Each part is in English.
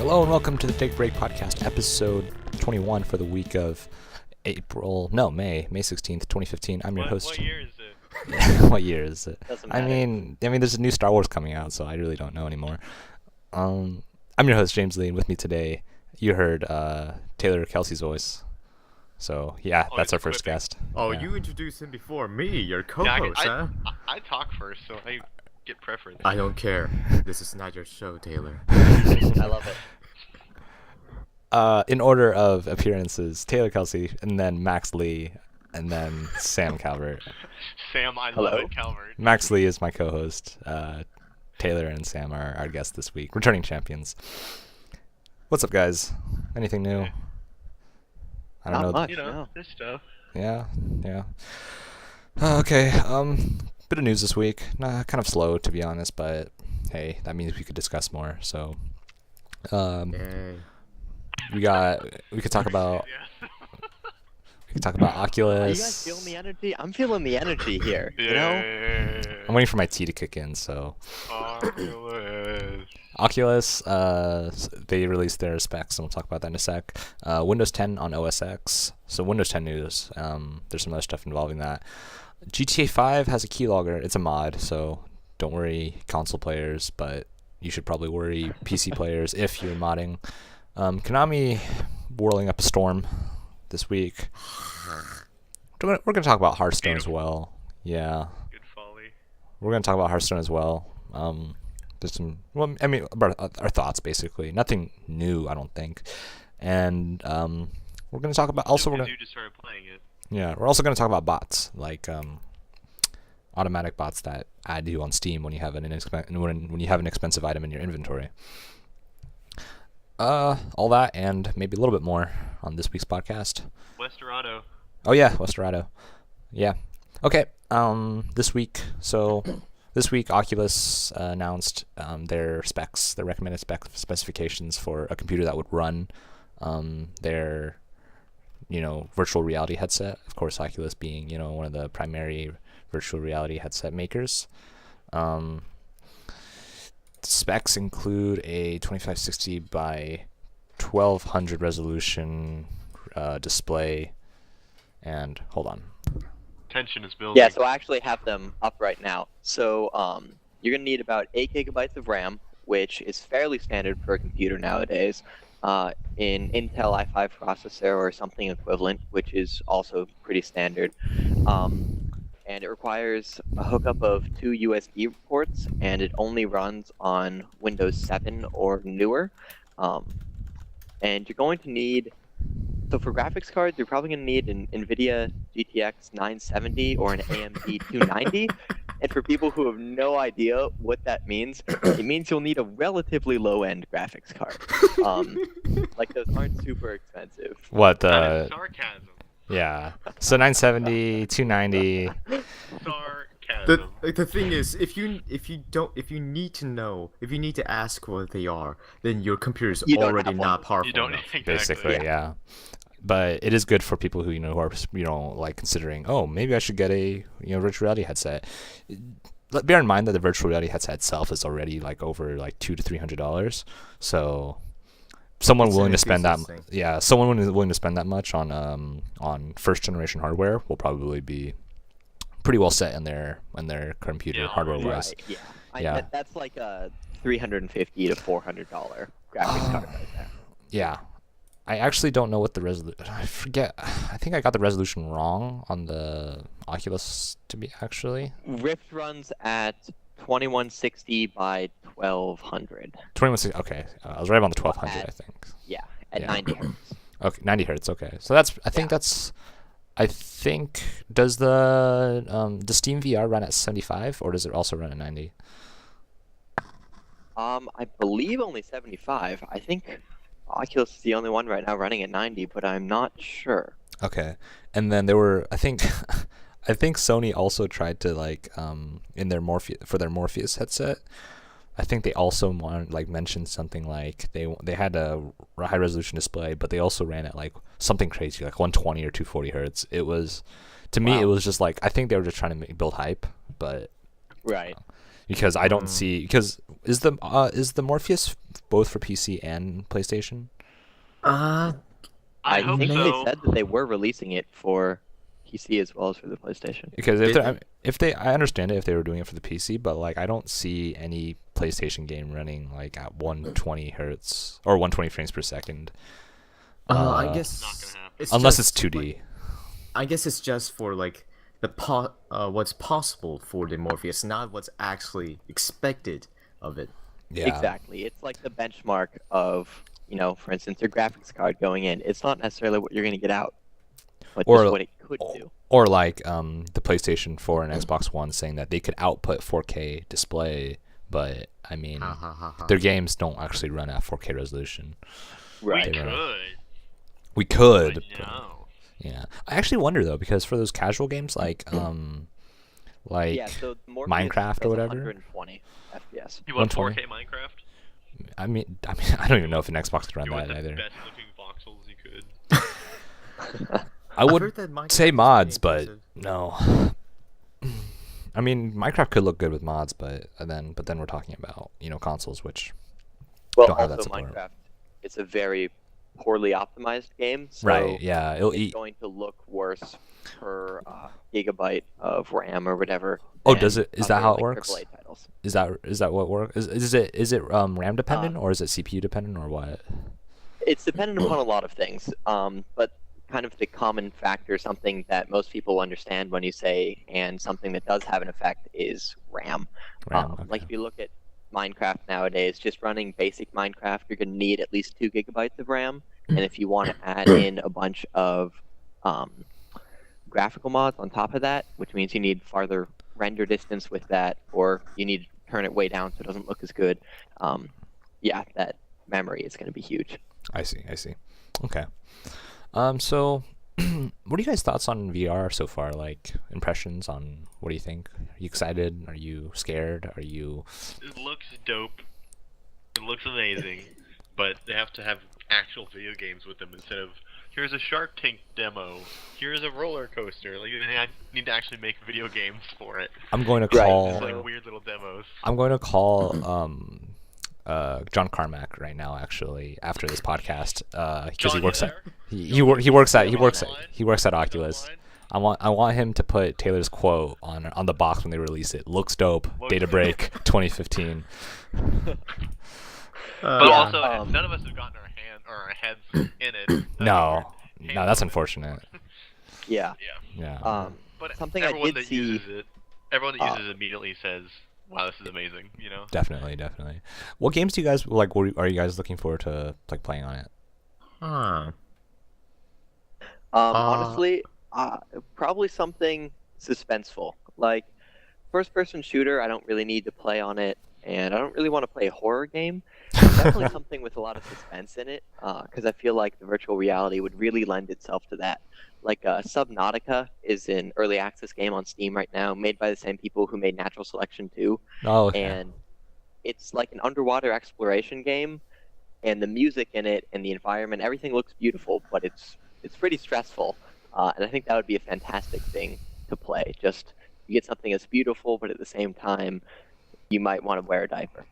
Hello and welcome to the Take Break Podcast, episode 21 for the week of May 16th, 2015. I'm your host. What year is it? What year is it? Doesn't I matter. mean, there's a new Star Wars coming out, so I really don't know anymore. I'm your host, James Lee, and with me today, you heard Taylor Kelsey's voice. So, yeah, that's our first guest. Oh, Yeah. you introduced him before me, your Yeah, co-host, huh? I talk first, so I get preference. I don't care. This is not your show, Taylor. I love it. In order of appearances, Taylor Kelsey, and then Max Lee, and then Sam Calvert. Sam, I Hello? love it, Calvert. Max Lee is my co-host. Taylor and Sam are our guests this week, returning champions. What's up, guys? Anything new? I don't Not know. much. You know, No. this stuff. Yeah. Okay. Bit of news this week. Nah, kind of slow to be honest, but hey, that means we could discuss more. So, Yay. we could talk about Yeah. Are Oculus. you guys feeling the energy? I'm feeling the energy here. You know? Yeah. I'm waiting for my tea to kick in. So, Oculus. Oculus, they released their specs, and we'll talk about that in a sec. Windows 10 on OS X. So Windows 10 news. There's some other stuff involving that. GTA 5 has a keylogger. It's a mod, so don't worry, console players, but you should probably worry PC players if you're modding. Konami whirling up a storm this week. We're gonna talk about Hearthstone as well. Yeah, Good folly. we're gonna talk about Hearthstone as well. There's some, well, I mean, about our thoughts basically. Nothing new, I don't think. And we're gonna talk about also. Because you just started playing it. Yeah, we're also going to talk about bots, like automatic bots that add you on Steam when you have when you have an expensive item in your inventory. All that and maybe a little bit more on this week's podcast. Westerado. Oh yeah, Westerado. Yeah. Okay. This week Oculus announced their specs, their recommended specifications for a computer that would run their virtual reality headset. Of course, Oculus being, one of the primary virtual reality headset makers. Specs include a 2560 by 1200 resolution display. And hold on. Tension is building. Yeah, so I actually have them up right now. So you're going to need about 8 gigabytes of RAM, which is fairly standard for a computer nowadays. In Intel i5 processor or something equivalent, which is also pretty standard. And it requires a hookup of 2 USB ports, and it only runs on Windows 7 or newer. And you're going to need, so for graphics cards, you're probably going to need an NVIDIA GTX 970 or an AMD 290. And for people who have no idea what that means, it means you'll need a relatively low-end graphics card. Like those aren't super expensive. What That is sarcasm. yeah. So 970, 290. Sarcasm. The thing is, if you need to ask what they are, then your computer is You don't already have one. not powerful You don't enough. exactly. Basically, yeah. But it is good for people who who are like considering, oh, maybe I should get a virtual reality headset. Bear in mind that the virtual reality headset itself is already like over like $200 to $300. So someone It's willing an to spend that enthusiast thing. someone willing to spend that much on first generation hardware will probably be pretty well set in their computer Yeah, hardware wise. Right, yeah. Yeah. That's like a $350 to $400 graphics card right there. Yeah. I actually don't know what the resolution. I forget. I think I got the resolution wrong on the Oculus to be actually. Rift runs at 2160 by 1200. 2160. Okay, I was right on the 1200. I think. Yeah, at Yeah. 90 hertz. Okay, 90 hertz. Okay, so that's. I think that's. I think does the Steam VR run at 75 or does it also run at 90? I believe only 75. I think Oculus is the only one right now running at 90, but I'm not sure. Okay, and then there were. I think. I think Sony also tried to in their Morpheus headset. I think they also mentioned something like they had a high resolution display, but they also ran at like something crazy like 120 or 240 hertz. It was, to me, Wow. it was just like I think they were just trying to build hype, but Right. because I don't see because is the Morpheus both for PC and PlayStation? I hope think so. they said that they were releasing it for PC as well as for the PlayStation. Because Did I understand it if they were doing it for the PC, but like I don't see any PlayStation game running like at 120 hertz or 120 frames per second. I Not guess gonna happen. Unless it's just, 2D. like, I guess it's just for like what's possible for the Morpheus, not what's actually expected of it. Yeah. Exactly. It's like the benchmark of, for instance, your graphics card going in. It's not necessarily what you're going to get out, but Or- just what it could do. Or like the PlayStation 4 and Xbox One saying that they could output 4K display, but I mean their games don't actually run at 4K resolution. Right. We Right. could. We could. But but- no. yeah. I actually wonder though because for those casual games like Yeah, so Morpheus Minecraft or does whatever? 120 FPS. You want 120? 4K Minecraft? I mean I don't even know if an Xbox could run You want that the either. best looking voxels you could. I I've would heard that Minecraft say is mods, pretty but impressive. no. I mean, Minecraft could look good with mods, but then we're talking about consoles, which Well, don't have that also support. Minecraft, it's a very poorly optimized game, so right, yeah, it'll it's eat. going to look worse per gigabyte of RAM or whatever. Oh, than does it? Is that other, how it like, works? AAA titles. Is that what works? Is it RAM dependent or is it CPU dependent or what? It's dependent upon a lot of things, but kind of the common factor, something that most people understand when you say, and something that does have an effect is RAM. RAM. Like Okay. if you look at Minecraft nowadays, just running basic Minecraft, you're going to need at least 2 gigabytes of RAM. And if you want to add in a bunch of graphical mods on top of that, which means you need farther render distance with that, or you need to turn it way down so it doesn't look as good, yeah, that memory is going to be huge. I see. Okay. So, what are you guys' thoughts on VR so far? Like impressions on what do you think? Are you excited? Are you scared? Are you? It looks dope. It looks amazing. But they have to have actual video games with them instead of here's a Shark Tank demo. Here's a roller coaster. Like they need to actually make video games for it. I'm going to Right. call. It's like weird little demos. I'm going to call John Carmack right now. Actually, after this podcast, because John, he works you at there? he works at You're online? he works at You're Oculus. online? I want him to put Taylor's quote on the box when they release it. Looks dope. Looks Data break 2015. But Yeah, also, none of us have gotten our heads in it. No, Halo that's is- unfortunate. Yeah. Yeah. Yeah. But Something I everyone did that see- uses it, everyone that uses it immediately says, "Wow, this is amazing." You know. Definitely. What games do you guys like? What are you guys looking forward to like playing on it? Huh. Honestly, probably something suspenseful. Like, first-person shooter, I don't really need to play on it, and I don't really want to play a horror game. Definitely something with a lot of suspense in it, because I feel like the virtual reality would really lend itself to that. Like, Subnautica is an early access game on Steam right now, made by the same people who made Natural Selection 2, Oh, okay. and it's like an underwater exploration game, and the music in it and the environment, everything looks beautiful, but it's pretty stressful, and I think that would be a fantastic thing to play. Just you get something that's beautiful, but at the same time, you might want to wear a diaper.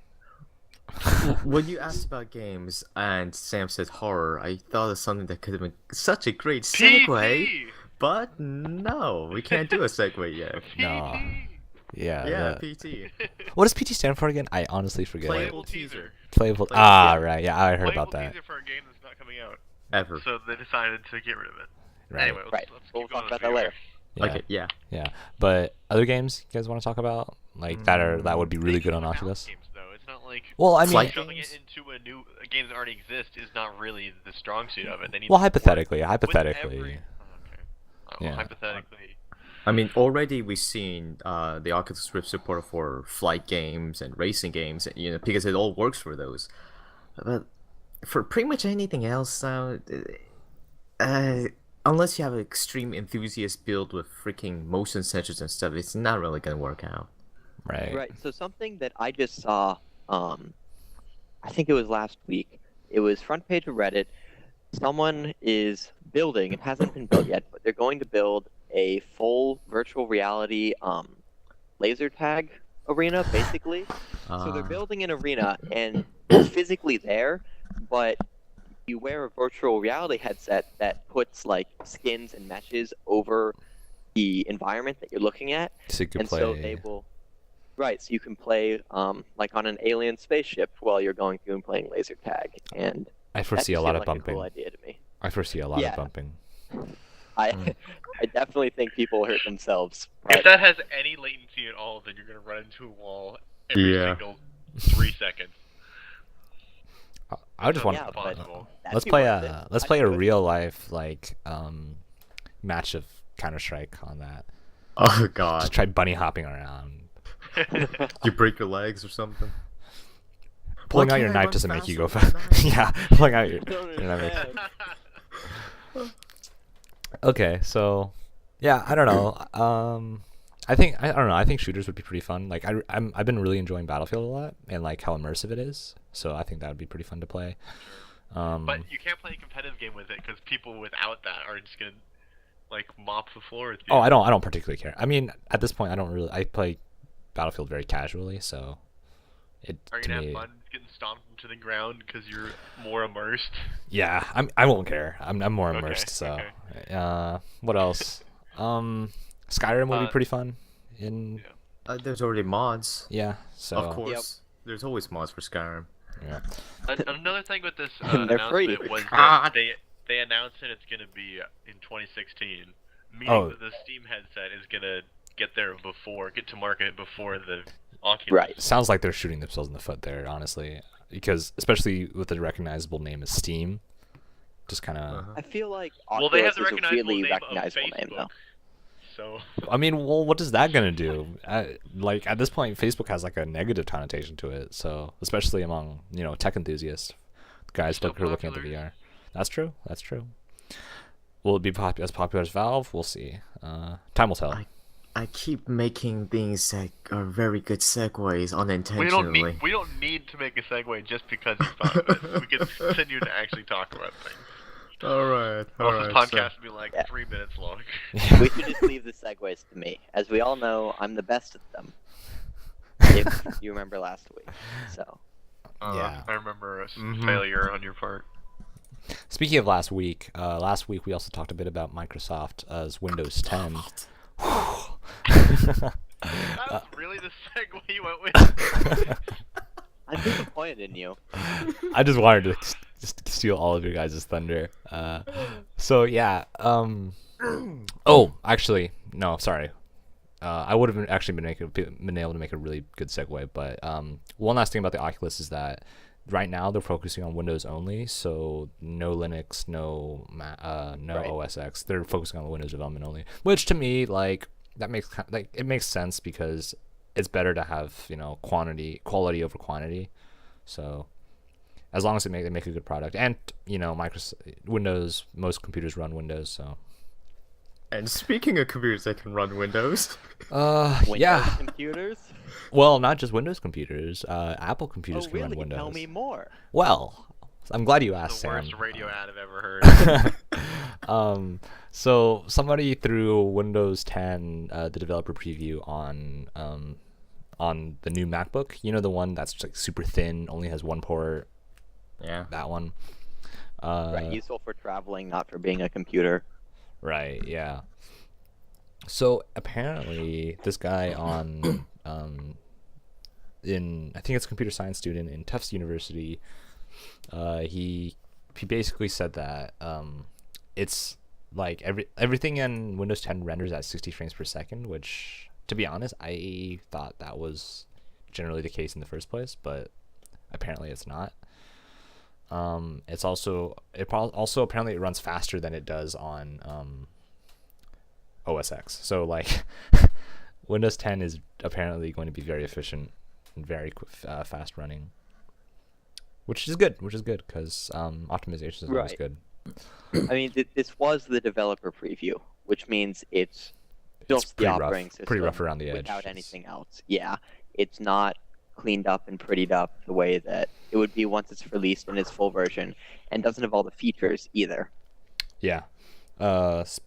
When you asked about games and Sam said horror, I thought of something that could have been such a great segue, PT! but no, we can't do a segue yet. No. Yeah. Yeah, the- PT. What does PT stand for again? I honestly forget. Playable Playable teaser. Playable. Playable- Ah, yeah. right. Yeah, I heard Playable about that. teaser for a game that's not coming out. Ever. So they decided to get rid of it. Right. Anyway, Right. let's We'll keep talk going about on that this later. Yeah. Okay, yeah. Yeah. But other games you guys want to talk about like that would be really good on They should Oculus? balance games, though. It's not like Well, I mean, Flight shoving games? it into a game that already exists is not really the strong suit of it. They need well, to support hypothetically, with hypothetically. every- oh, okay. Well, Yeah. hypothetically. I mean, already we've seen the Oculus Rift support for flight games and racing games, because it all works for those. But for pretty much anything else now, unless you have an extreme enthusiast build with freaking motion sensors and stuff, it's not really gonna work out. Right. Right. So something that I just saw, I think it was last week. It was front page of Reddit. Someone is building. It hasn't been built yet, but they're going to build a full virtual reality laser tag arena, basically. So they're Uh, building an arena, and it's physically there, but you wear a virtual reality headset that puts like skins and meshes over the environment that you're looking at, So you could and play. so they will. Right, so you can play like on an alien spaceship while you're going through and playing laser tag, and I that foresee just a lot seemed of like bumping. a cool idea to me. I foresee a lot Yeah. of bumping. I Mm. I definitely think people hurt themselves. If But that has any latency at all, then you're gonna run into a wall every Yeah. single 3 seconds. I would just want. Yeah, but- Possible. that'd Let's be play worth it. let's I'd play a do it. real life like match of Counter-Strike on that. oh Just god. try bunny hopping around. You break your legs or something. Pulling Why out your can't I knife run doesn't make you go faster fast. with a Yeah, pulling out your. I don't your knife. understand. Okay, so yeah, I don't know. I don't know. I think shooters would be pretty fun. Like I've been really enjoying Battlefield a lot and like how immersive it is. So I think that would be pretty fun to play. But you can't play a competitive game with it because people without that are just gonna like mop the floor with you. Oh, I don't particularly care. I mean, at this point, I play Battlefield very casually, so it Are you to gonna me, have fun getting stomped into the ground because you're more immersed? yeah, I won't care. I'm more Okay, immersed. So, okay. what else? Skyrim will be Uh, pretty fun. In There's already mods. yeah, so Of course. There's always mods for Skyrim. yeah. Another thing with this And they're free. announcement was God. that they announced that it's gonna be in 2016, meaning Oh. that the Steam headset is gonna get to market before the Oculus. Right. Sounds like they're shooting themselves in the foot there, honestly, because especially with the recognizable name as Steam, just kind of. Uh-huh. I feel like Well, they have Oculus the is a really recognizable name of recognizable name, Facebook. though. So I mean, well, what is that gonna do? Like at this point, Facebook has like a negative connotation to it. So especially among tech enthusiasts, guys Still who are looking at the popular. VR. That's true. That's true. Will it be as popular as Valve? We'll see. Time will tell. I keep making things that are very good segues we unintentionally. don't need to make a segue just because you thought of it. We can continue to actually talk about things. Alright, Or else this podcast would be like Yeah. 3 minutes long. We should just leave the segues to me. As we all know, I'm the best at them. If you remember last week. So, Yeah. I remember a Mhm. failure on your part. Speaking of last week we also talked a bit about Microsoft's Windows 10. That was really the segue you went with. I'm disappointed in you. I just wanted to just steal all of your guys' thunder. So yeah. Oh, actually, no. Sorry. I would have been able to make a really good segue. But one last thing about the Oculus is that right now they're focusing on Windows only. So no Linux, no Right. OS X. They're focusing on Windows development only. Which to me, like that makes it makes sense because it's better to have quality over quantity. So as long as they make a good product, and Microsoft Windows, most computers run Windows, so And speaking of computers that can run Windows, Windows yeah. computers? Well, not just Windows computers. Apple computers Oh, can run really? Windows. Tell me more. Well, I'm glad you The asked, Sam. worst radio ad I've ever heard. So somebody threw Windows 10, the developer preview on the new MacBook. You know, the one that's like super thin, only has one port. yeah. That one. Right, useful for traveling, not for being a computer. Right, yeah. So apparently this guy on I think it's a computer science student in Tufts University, he basically said that it's like everything in Windows 10 renders at 60 frames per second, which to be honest, I thought that was generally the case in the first place, but apparently it's not. It's also apparently it runs faster than it does on OS X. So like Windows 10 is apparently going to be very efficient and very fast running, which is good because optimization is always Right. good. I mean, this was the developer preview, which means it's just the pretty rough- operating system. pretty rough around the edge. Without anything else. Yeah, it's not cleaned up and prettied up the way that it would be once it's released in its full version, and doesn't have all the features either. Yeah. There's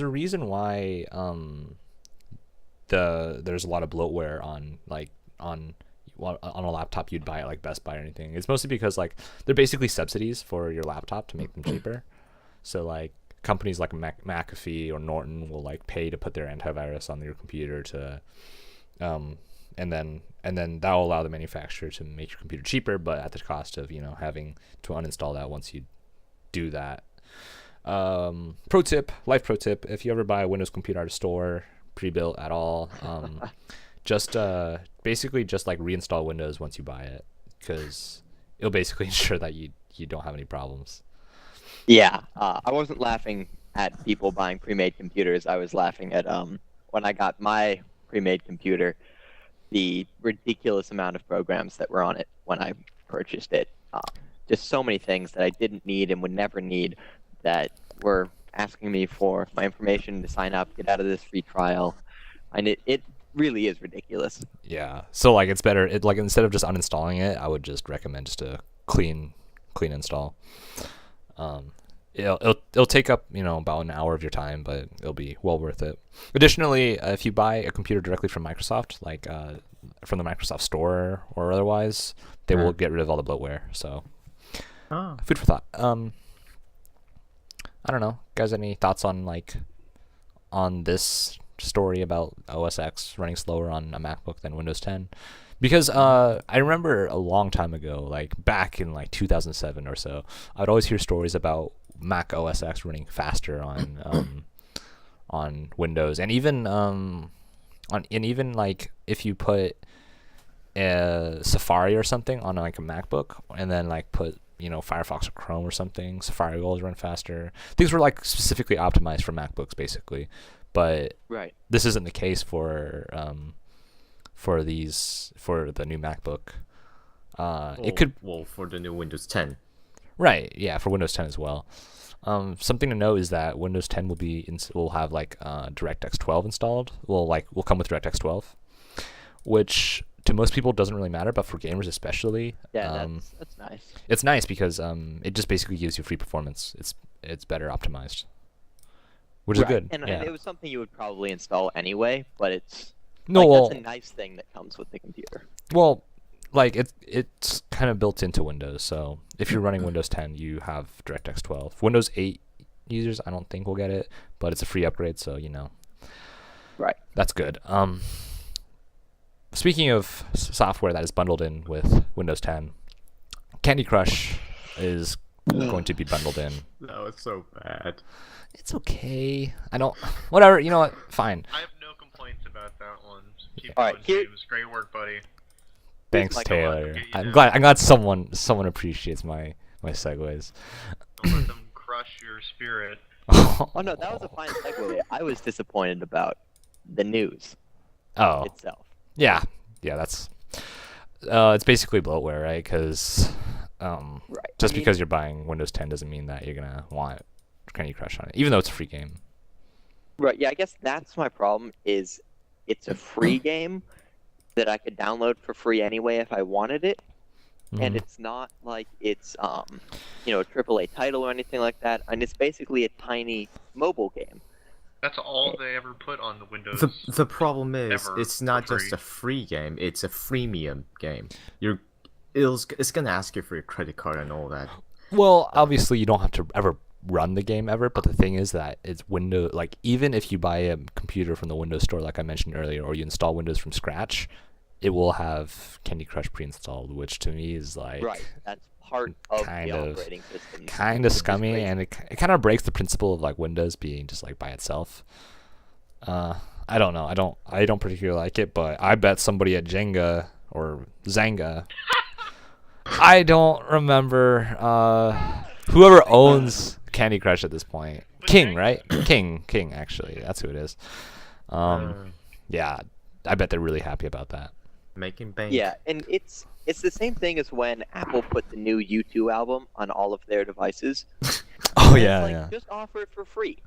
a reason why there's a lot of bloatware on a laptop you'd buy at like Best Buy or anything. It's mostly because like they're basically subsidies for your laptop to make them cheaper. So like companies like McAfee or Norton will like pay to put their antivirus on your computer to, and then that will allow the manufacturer to make your computer cheaper, but at the cost of having to uninstall that once you do that. Life pro tip: if you ever buy a Windows computer at a store, pre-built at all, just basically just like reinstall Windows once you buy it, because it'll basically ensure that you don't have any problems. Yeah, I wasn't laughing at people buying pre-made computers. I was laughing at when I got my pre-made computer, the ridiculous amount of programs that were on it when I purchased it. Just so many things that I didn't need and would never need that were asking me for my information to sign up, get out of this free trial, and it really is ridiculous. Yeah, so like it's better. Like instead of just uninstalling it, I would just recommend just a clean install. It'll take up about an hour of your time, but it'll be well worth it. Additionally, if you buy a computer directly from Microsoft, like from the Microsoft Store or otherwise, they will get rid of all the bloatware. So, food for thought. I don't know, guys. Any thoughts on this story about OS X running slower on a MacBook than Windows 10? Because I remember a long time ago, like back in like 2007 or so, I'd always hear stories about Mac OS X running faster on Windows, and even like if you put a Safari or something on like a MacBook, and then like put Firefox or Chrome or something, Safari will always run faster. Things were like specifically optimized for MacBooks basically, but this isn't the case for the new MacBook. It could for the new Windows 10. Right, yeah, for Windows 10 as well. Something to note is that Windows 10 will have like DirectX 12 installed. Will come with DirectX 12, which to most people doesn't really matter, but for gamers especially, that's nice. It's nice because it just basically gives you free performance. It's better optimized, which is good. And it was something you would probably install anyway, but that's a nice thing that comes with the computer. Well, like it's kind of built into Windows, so if you're running Windows 10, you have DirectX 12. Windows 8 users, I don't think will get it, but it's a free upgrade, so that's good. Speaking of software that is bundled in with Windows 10, Candy Crush is going to be bundled in. That was so bad. It's okay. Whatever. You know what? Fine. I have no complaints about that one. Keep All going, right, James. Great work, buddy. Thanks, Taylor. Okay, I'm glad someone appreciates my segues. Don't let them crush your spirit. Oh no, that was a fine segue. I was disappointed about the news itself. Yeah, that's it's basically bloatware, right? Because because you're buying Windows 10 doesn't mean that you're gonna want Candy Crush on it, even though it's a free game. Right. Yeah, I guess that's my problem. Is it's a free game that I could download for free anyway if I wanted it, and it's not like it's a AAA title or anything like that, and it's basically a tiny mobile game. That's all they ever put on the Windows. The problem is it's not for just free. a free game; it's a freemium game. It's gonna ask you for your credit card and all that. Well, obviously you don't have to ever run the game ever, but the thing is that it's Windows. Like even if you buy a computer from the Windows Store, like I mentioned earlier, or you install Windows from scratch, it will have Candy Crush pre-installed, which to me is like That's part of the operating system. Kind of scummy, and it kind of breaks the principle of like Windows being just like by itself. I don't know. I don't particularly like it, but I bet somebody at Jenga or Zanga. I don't remember whoever owns Candy Crush at this point. King, right? King, actually. That's who it is. Yeah, I bet they're really happy about that. Making bank. Yeah, and it's the same thing as when Apple put the new U2 album on all of their devices. Just offer it for free.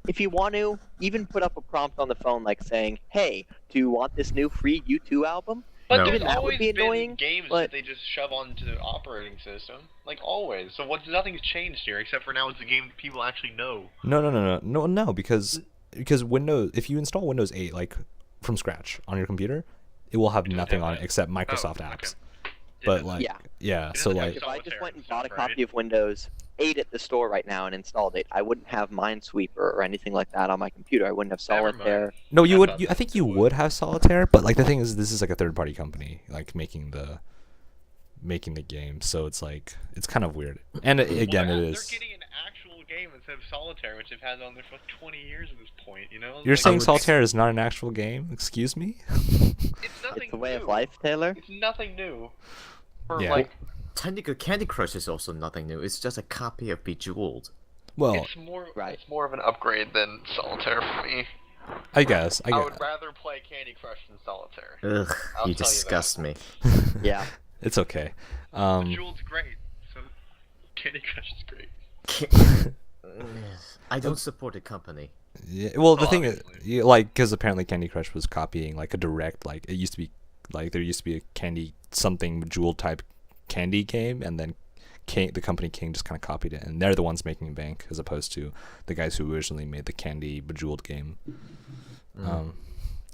If you want to, even put up a prompt on the phone like saying, "Hey, do you want this new free U2 album?" But Even there's that always would be been annoying. games that they just shove onto the operating system, like always. So nothing's changed here, except for now it's a game that people actually know. No, because Windows, if you install Windows 8, like from scratch on your computer, it will have nothing on it except Microsoft okay. apps. It But doesn't- like, Yeah. yeah, It so doesn't have like, If I just solitaire went and and bought a stuff, right? copy of Windows 8 at the store right now and installed it, I wouldn't have Minesweeper or anything like that on my computer. I wouldn't have Never mind. Solitaire. no, you I would. thought I think it you would. would have Solitaire, but like the thing is, this is like a third-party company like making the game, so it's like it's kind of weird. And again, Well, it they're is. getting an actual game instead of solitaire, which they've had on there for like 20 years at this point. You know? You're Like, saying would- Solitaire is not an actual game? Excuse me? it's nothing It's a way new. of life, Taylor. It's nothing new. For Yeah. like, Technically, Candy Crush is also nothing new. It's just a copy of Bejeweled. Well, it's more. right. It's more of an upgrade than solitaire for me. I guess. I would rather play Candy Crush than solitaire. Ugh, I'll you tell you disgust me. Yeah. It's okay. Jewel's great. So Candy Crush is great. I don't support the company. Yeah, well, the Oh, thing is, obviously. yeah, like, because apparently Candy Crush was copying like a direct, like it used to be, like there used to be a Candy something Bejeweled type candy game, and then the company King just kind of copied it, and they're the ones making bank as opposed to the guys who originally made the Candy Bejeweled game.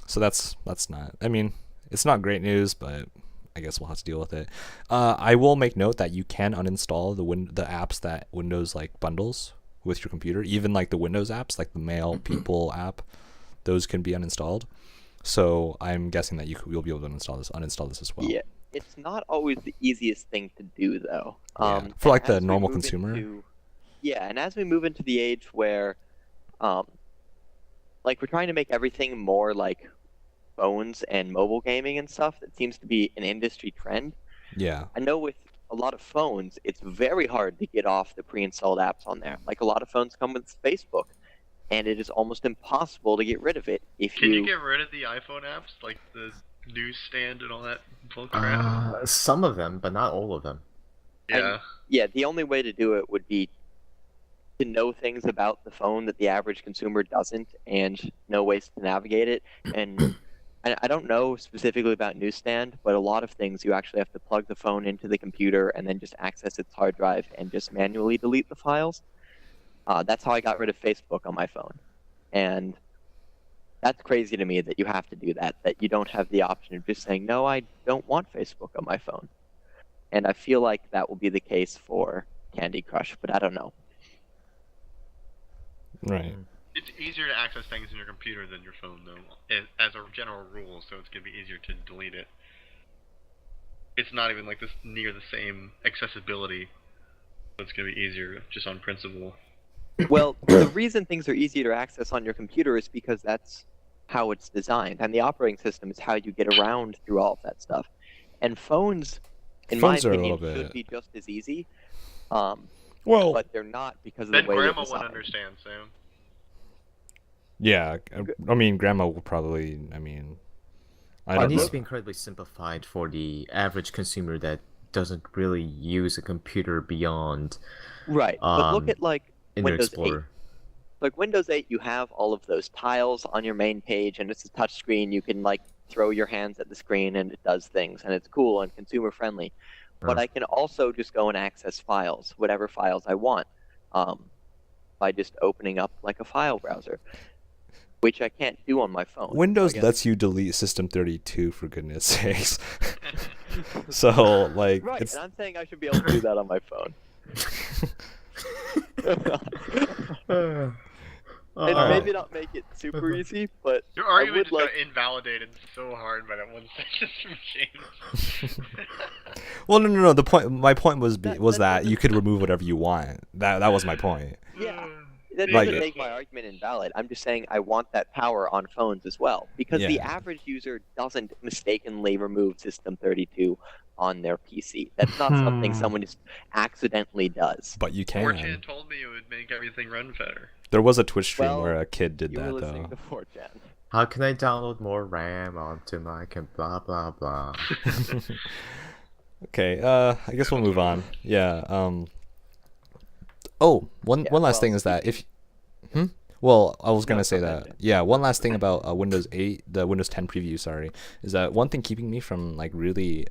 So that's not. I mean, it's not great news, but I guess we'll have to deal with it. I will make note that you can uninstall the apps that Windows like bundles with your computer, even like the Windows apps, like the Mail People app. Those can be uninstalled. So I'm guessing that you'll be able to uninstall this as well. Yeah. It's not always the easiest thing to do, though. Yeah. For like and the as we normal move consumer. Yeah, and as we move into the age where, like, we're trying to make everything more like phones and mobile gaming and stuff, that seems to be an industry trend. Yeah. I know with a lot of phones, it's very hard to get off the pre-installed apps on there. Like, a lot of phones come with Facebook, and it is almost impossible to get rid of it if Can you get rid of the iPhone apps, like the newsstand and all that bull crap? Some of them, but not all of them. Yeah. Yeah, the only way to do it would be to know things about the phone that the average consumer doesn't, and know ways to navigate it. And I don't know specifically about Newsstand, but a lot of things you actually have to plug the phone into the computer and then just access its hard drive and just manually delete the files. That's how I got rid of Facebook on my phone. And that's crazy to me that you have to do that you don't have the option of just saying, no, I don't want Facebook on my phone. And I feel like that will be the case for Candy Crush, but I don't know. Right. It's easier to access things in your computer than your phone, though, as a general rule. So it's gonna be easier to delete it. It's not even like this near the same accessibility. So it's gonna be easier just on principle. Well, the reason things are easier to access on your computer is because that's how it's designed, and the operating system is how you get around through all of that stuff. And phones, in Phones my are a opinion, little should bit- be just as easy. Well, But they're not because of Then the way they're Grandma designed. would understand, Sam. yeah. I mean, Grandma will probably. I mean, I It don't needs know. to be incredibly simplified for the average consumer that doesn't really use a computer beyond Right, but look at like Internet Windows 8. Explorer. Like Windows 8, you have all of those tiles on your main page, and it's a touch screen. You can like throw your hands at the screen, and it does things, and it's cool and consumer friendly. But Huh. I can also just go and access files, whatever files I want, by just opening up like a file browser, which I can't do on my phone. Windows So I guess- lets you delete System32 for goodness sakes. So like, Right, it's and I'm saying I should be able to do that on my phone. And Alright. maybe not make it super easy, but Your I argument would just like. got invalidated so hard by that one sentence from James. well, no. My point was That- was that that you could remove whatever you want. That was my point. Yeah. That Like- doesn't make my argument invalid. I'm just saying I want that power on phones as well, because the Yeah. average user doesn't mistakenly remove System32 on their PC. That's not something someone just accidentally does. But you 4chan can. told me it would make everything run better. There was a Twitch stream Well, where a kid did You were that listening though. to 4chan. How can I download more RAM onto my blah blah blah? Okay, I guess we'll move on. Yeah. Oh, one Yeah, last well, thing is that if. Well, I was gonna No, say go that. ahead. Yeah, one last thing about Windows 8, the Windows 10 preview. Sorry, is that one thing keeping me from like really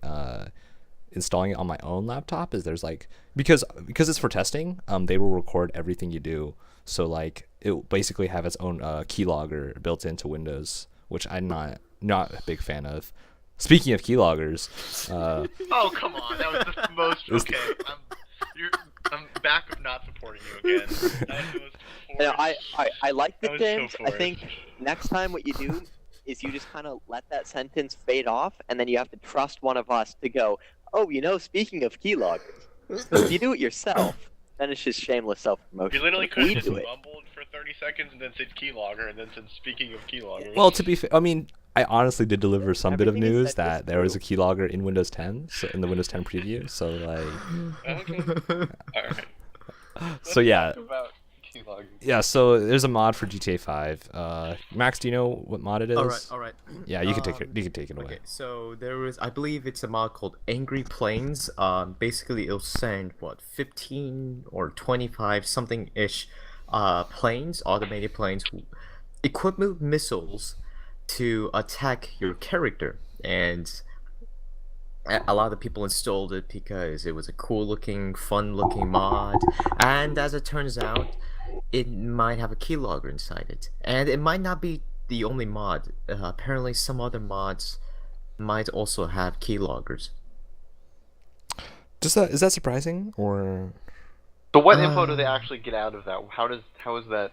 installing it on my own laptop is there's like because it's for testing. They will record everything you do. So like it will basically have its own keylogger built into Windows, which I'm not not a big fan of. Speaking of keyloggers, Oh, come on. That was the most. Okay. I'm back of not supporting you again. That was the most You know, forced- I like That it, was so James. I think forced. next time what you do is you just kind of let that sentence fade off, and then you have to trust one of us to go, oh, speaking of keyloggers. Because if you do it yourself, then it's just shameless self-promotion. You literally But could if we have do just it. mumbled for 30 seconds and then said keylogger and then said speaking of keyloggers. well, to be fair, I mean, I honestly did deliver some bit of Everything is news said is that there was a true. keylogger in Windows 10, so in the Windows 10 preview. So like, Okay. Alright. so yeah, Talk about keyloggers. yeah. So there's a mod for GTA 5. Max, do you know what mod it is? All right. Yeah, you can take it. You can take it away. Okay, so there was, I believe it's a mod called Angry Planes. Basically it'll send 15 or 25 something ish, planes, automated planes, equipped with missiles, to attack your character. And a lot of people installed it because it was a cool looking, fun looking mod. And as it turns out, it might have a keylogger inside it, and it might not be the only mod. Apparently, some other mods might also have keyloggers. Is that surprising or? So what info do they actually get out of that? How is that?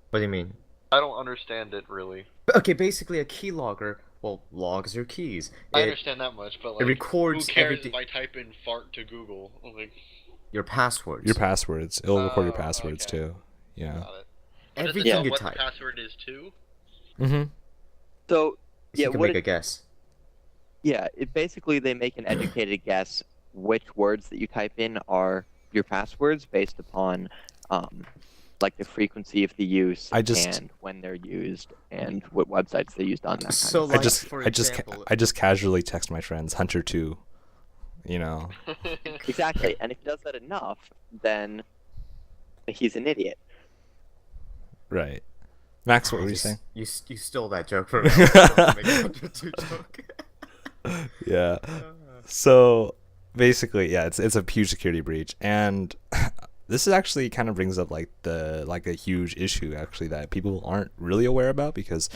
What do you mean? I don't understand it really. Okay, basically a keylogger, well, logs your keys. I It- understand that much, but like, records who cares everything- if I type in fart to Google? Like, Your passwords. Your passwords. It'll record your Oh, passwords okay. too. Yeah. got it. But does it Everything know you what type. the password is too? Mm-hmm. So, yeah, You can what make it- a guess. Yeah, basically they make an educated guess which words that you type in are your passwords based upon, like the frequency of the use and when they're used and what websites they used on that. So, kind of like, stuff. for I just example, casually text my friends Hunter 2. You know. Exactly, and if he does that enough, then he's an idiot. Right. Max, what were you saying? You stole that joke from me. I was going to make a 102 joke. Yeah. So basically, yeah, it's a huge security breach, and this is actually kind of brings up like a huge issue actually that people aren't really aware about, because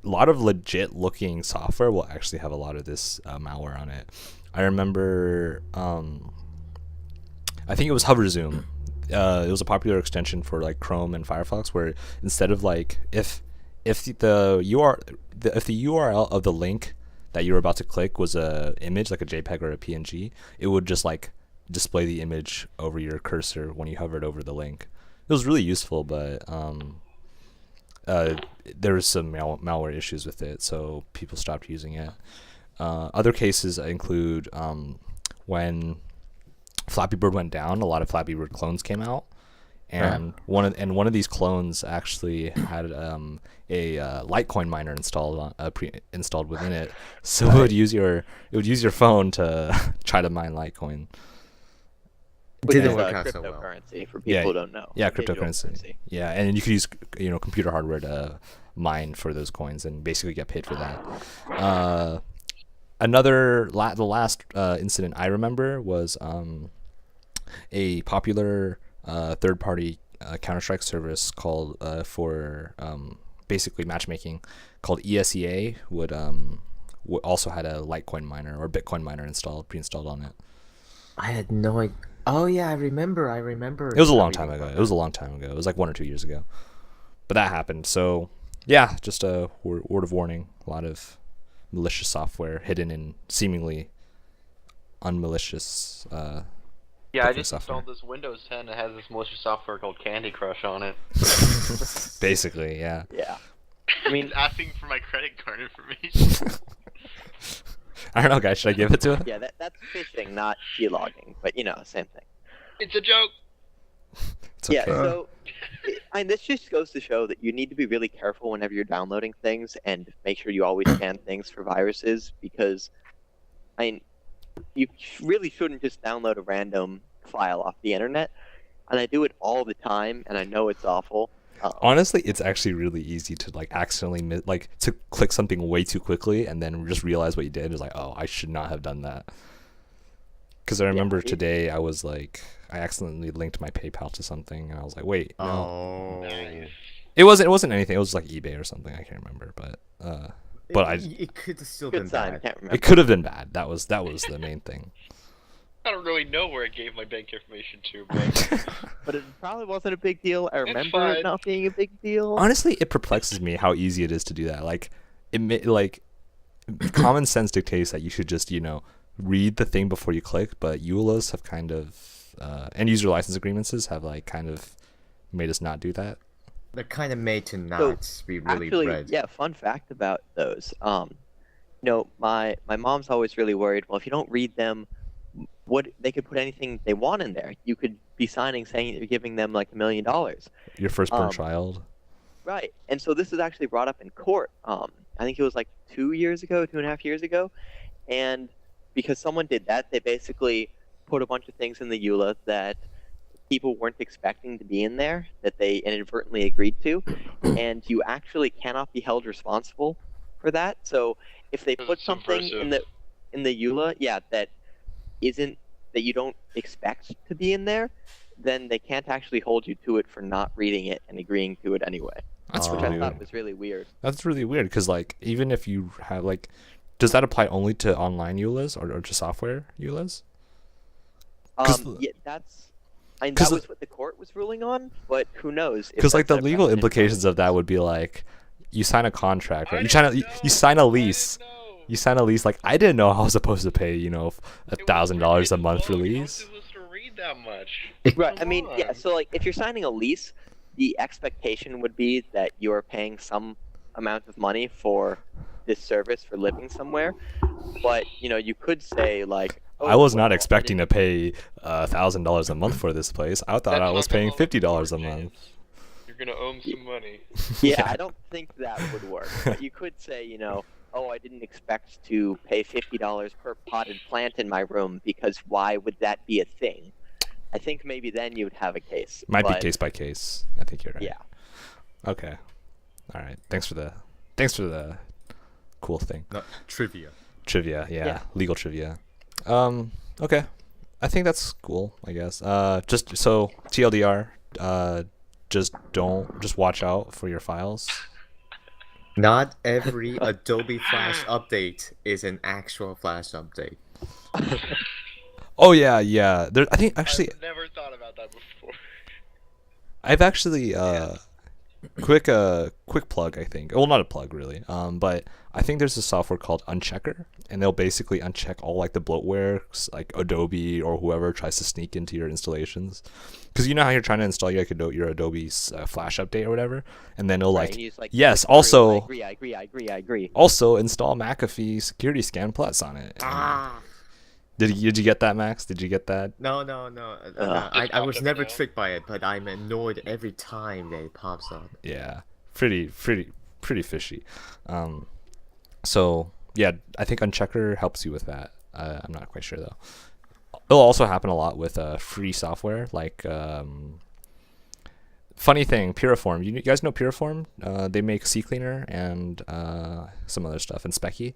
a lot of legit looking software will actually have a lot of this malware on it. I remember, I think it was Hover Zoom. It was a popular extension for like Chrome and Firefox, where instead of like if the URL of the link that you were about to click was a image like a JPEG or a PNG, it would just like display the image over your cursor when you hovered over the link. It was really useful, but there was some malware issues with it, so people stopped using it. Other cases include when Flappy Bird went down, a lot of Flappy Bird clones came out, and one of these clones actually had a Litecoin miner installed within it, so it would use your phone to try to mine Litecoin. Which Didn't is, work out so well. cryptocurrency for people who don't know. Yeah, Digital cryptocurrency. currency. Yeah, and you could use computer hardware to mine for those coins and basically get paid for that. The last incident I remember was a popular third-party Counter-Strike service called for basically matchmaking called ESEA would also had a Litecoin miner or Bitcoin miner pre-installed on it. I had no idea. Oh yeah, I remember. It was a long time ago. It was like 1 or 2 years ago. But that happened. So yeah, just a word of warning. A lot of malicious software hidden in seemingly unmalicious. Yeah, I Bitcoin just software. installed this Windows 10 that has this malicious software called Candy Crush on it. Basically, yeah. Yeah. I mean, It's asking for my credit card information. I don't know, guys. Should I give it to him? yeah, that's phishing, not keylogging, but same thing. It's a joke. It's okay. Yeah, so this just goes to show that you need to be really careful whenever you're downloading things and make sure you always scan things for viruses, because you really shouldn't just download a random file off the internet. And I do it all the time, and I know it's awful. Honestly, it's actually really easy to like accidentally to click something way too quickly and then just realize what you did. It's like, oh, I should not have done that. Because I remember today I was like, I accidentally linked my PayPal to something, and I was like, wait, no. Oh. Nice. It wasn't anything. It was like eBay or something. I can't remember, but But it could have still Good been sign. bad. Can't remember. it could have been bad. That was the main thing. I don't really know where I gave my bank information to, but But it probably wasn't a big deal. I It's remember fine. it not being a big deal. Honestly, it perplexes me how easy it is to do that. Like, like common sense dictates that you should just read the thing before you click. But EULAs have kind of end user license agreements have like kind of made us not do that. They're kind of made to not be really Actually, read. yeah, fun fact about those. My mom's always really worried. Well, if you don't read them, they could put anything they want in there. You could be signing saying that you're giving them like $1 million. Your firstborn child. Right. And so this is actually brought up in court. I think it was like 2.5 years ago. And because someone did that, they basically put a bunch of things in the EULA that people weren't expecting to be in there, that they inadvertently agreed to. And you actually cannot be held responsible for that. So if they put It's something subversive. in the EULA, yeah, that you don't expect to be in there, then they can't actually hold you to it for not reading it and agreeing to it anyway. That's Which really I thought weird. was really weird. That's really weird because like even if you have like, does that apply only to online EULAs or to software EULAs? 'Cause Yeah, that 'cause was what the court was ruling on, but who knows? if Because like that's the a legal precedent. implications of that would be like, you sign a contract, right? I You sign didn't you sign a know. lease. I didn't know. You sign a lease. Like I didn't know I was supposed to pay $1,000 a month for You're not lease. supposed to read that much. Right. I Come mean, yeah. on. So like, if you're signing a lease, the expectation would be that you're paying some amount of money for this service for living somewhere. But you could say like, I was well, not expecting to pay $1,000 a month for this place. I thought That's I was not paying gonna look $50 a good, month. James. You're gonna owe him some money. Yeah, I don't think that would work. But you could say, oh, I didn't expect to pay $50 per potted plant in my room because why would that be a thing? I think maybe then you'd have a case. Might be but, case by case. I think you're right. Yeah. Okay. All right. Thanks for the cool thing. Not trivia. Trivia, yeah. Yeah. Legal trivia. Okay. I think that's cool, I guess. Just so TLDR, just watch out for your files. Not every Adobe Flash update is an actual Flash update. Oh yeah. I think actually I've never thought about that before. I've actually quick plug, I think. Well, not a plug really. But I think there's a software called Unchecker, and they'll basically uncheck all like the bloatware, like Adobe or whoever tries to sneak into your installations. Because you know how you're trying to install your Adobe's Flash update or whatever, and then it'll Right, like, and you just, yes, click through, also I agree. also install McAfee Security Scan Plus on it. And did you get that, Max? Did you get that? No. I Just was popped never up now. tricked by it, but I'm annoyed every time that it pops up. Yeah, pretty fishy. So yeah, I think Unchecker helps you with that. I'm not quite sure though. It'll also happen a lot with free software, like funny thing, Puriform. You guys know Puriform? They make CCleaner and some other stuff and Specky.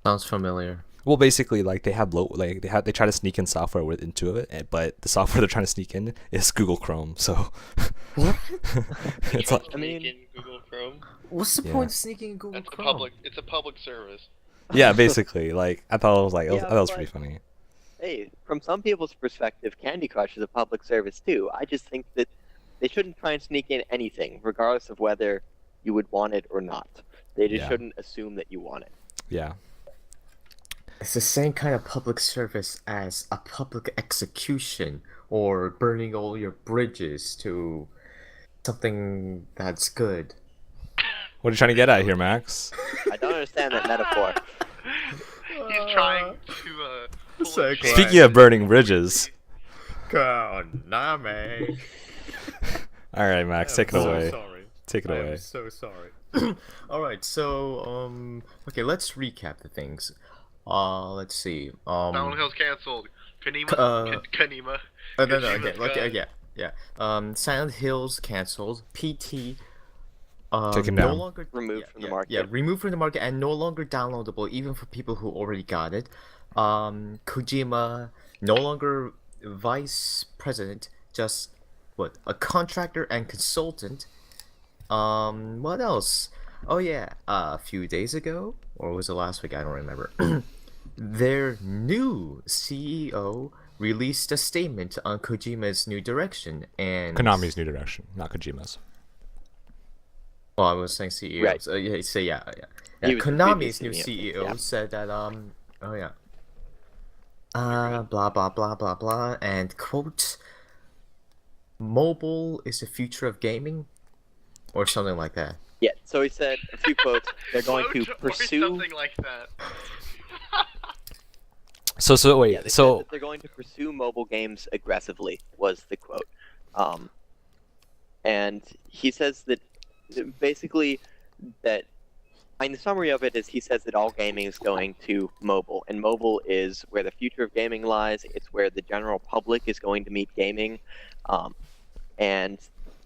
Sounds familiar. Well, basically, like they try to sneak in software into it, but the software they're trying to sneak in is Google Chrome. So it's like, I mean- in Google Chrome. What's the Yeah. point of sneaking in Google That's a Chrome? public. It's a public service. yeah, basically, like I thought it was like Yeah, that was but- pretty funny. Hey, from some people's perspective, Candy Crush is a public service too. I just think that they shouldn't try and sneak in anything, regardless of whether you would want it or not. They just Yeah. shouldn't assume that you want it. Yeah. It's the same kind of public service as a public execution or burning all your bridges to something that's good. What are you trying to get at here, Max? I don't understand that metaphor. He's trying to pull So a chain. Speaking of burning bridges, Konami. all right, Max, take it I'm so away. sorry. Take it I away. am so sorry. All right, so okay, let's recap the things. Let's see. Silent Hill's canceled. Kanima. Kanima. No, Kojima's okay, gone. yeah. Silent Hill's canceled. PT. Taken no down. longer Removed from the market. Yeah, removed from the market and no longer downloadable, even for people who already got it. Kojima no longer vice president, just a contractor and consultant. What else? Oh yeah, a few days ago, or was it last week? I don't remember. Their new CEO released a statement on Kojima's new direction, and Konami's new direction, not Kojima's. well, I was saying CEO. Right. So yeah, He was the Konami's previous new CEO, CEO yeah. said that oh yeah, blah blah blah blah blah, and quote, mobile is the future of gaming, or something like that. Yeah. So he said a few quotes. They're going to Quote or pursue. something like that. So wait, Yeah, they said so that they're going to pursue mobile games aggressively. Was the quote. And he says that basically that. In the summary of it is he says that all gaming is going to mobile, and mobile is where the future of gaming lies. It's where the general public is going to meet gaming, and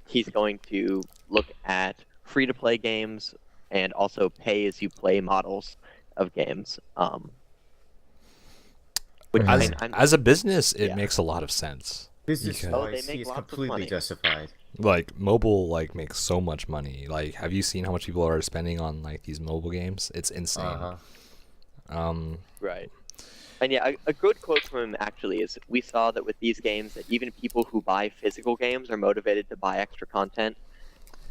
he's going to look at free-to-play games and also pay-as-you-play models of games. Which as a business, it Yeah. makes a lot of sense. Business Because- Oh, they wise, make he is lots of completely money. justified. Like mobile, like makes so much money. Like, have you seen how much people are spending on like these mobile games? It's insane. Uh-huh. Right. And yeah, a good quote from him actually is, we saw that with these games that even people who buy physical games are motivated to buy extra content.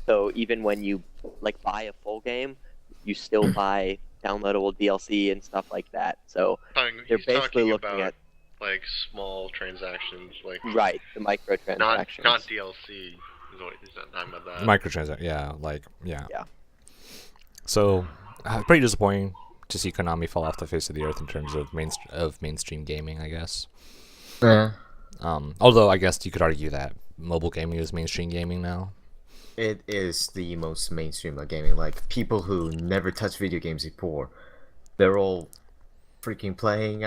So even when you like buy a full game, you still buy downloadable DLC and stuff like that. So they're He's basically talking looking about at like small transactions, like right, the microtransactions. not DLC. He's not talking about that. Microtransaction, yeah. Yeah. So, pretty disappointing to see Konami fall off the face of the earth in terms of mainstream gaming, I guess. Yeah. Although I guess you could argue that mobile gaming is mainstream gaming now. It is the most mainstream of gaming. Like, people who never touched video games before, they're all freaking playing,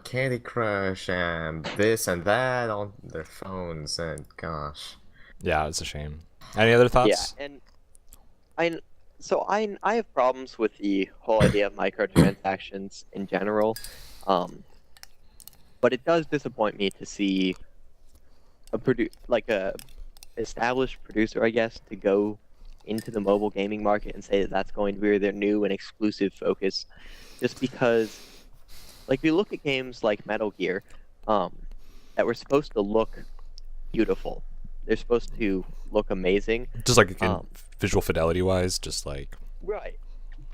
Candy Crush and this and that on their phones, and gosh. Yeah, it's a shame. Any other Yeah, thoughts? and I have problems with the whole idea of microtransactions in general, but it does disappoint me to see a established producer, I guess, to go into the mobile gaming market and say that that's going to be their new and exclusive focus, just because, like, we look at games like Metal Gear, that were supposed to look beautiful. They're supposed to look amazing. Just like again, visual fidelity wise, just like. Right.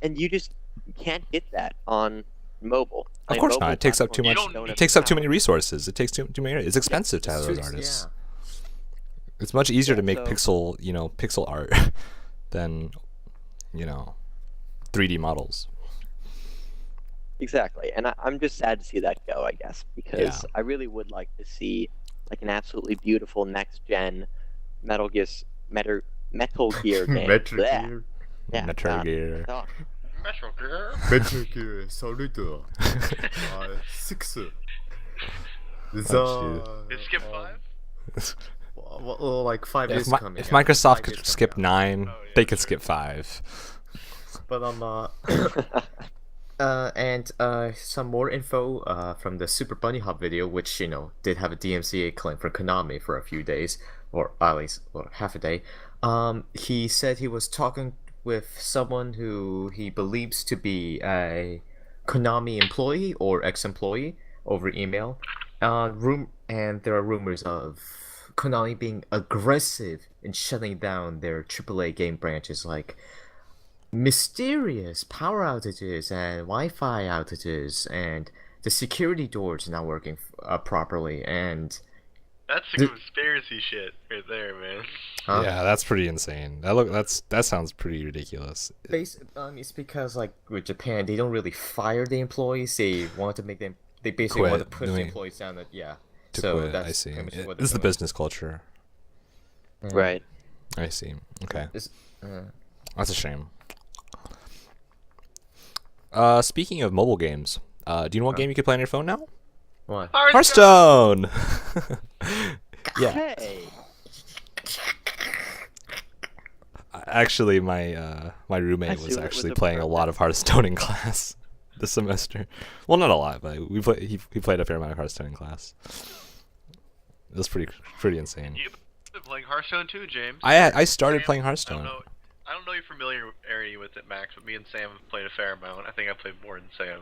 And you just can't get that on mobile. Of course not. It takes up too much. platforms don't It takes up too many resources. It takes too many. It's expensive to have those It's- artists. yeah. It's much easier to make so- pixel art than 3D models. Exactly. And I'm just sad to see that go, I guess, because Yeah. I really would like to see like an absolutely beautiful next gen Metal Gear game. Metal Blech. Gear. Yeah, Metal God. Gear. Oh, Metal Gear. Metal Gear Solid 6. Did skip 5? Well, like 5 If, is Mi- coming if out. Microsoft 5 could is skip coming out. 9, Oh, yeah, they could sure. skip 5. But some more info from the Super Bunny Hop video, which did have a DMCA claim from Konami for a few days, or at least half a day. He said he was talking with someone who he believes to be a Konami employee or ex-employee over email. And there are rumors of Konami being aggressive in shutting down their AAA game branches, like mysterious power outages and Wi-Fi outages, and the security doors not working properly, and That's the conspiracy shit right there, man. Yeah, that's pretty insane. That sounds pretty ridiculous. It's because, like, with Japan, they don't really fire the employees. They want to make them. They basically want to Quit push the doing- employees down. To So quit, that's I see. pretty much what This is the they're doing. business culture. right. I see. Okay, It's- that's a shame. Speaking of mobile games, do you know what game you can play on your phone now? What? Hearthstone. Yeah. Hey. Actually, my roommate I was assume it actually was a playing a lot of Hearthstone in class this semester. Well, not a lot, but he played a fair amount of Hearthstone in class. It was pretty insane. You've been playing Hearthstone too, James. I started Sam, playing I Hearthstone. don't know. I don't know your familiarity with it, Max, but me and Sam have played a fair amount. I think I played more than Sam.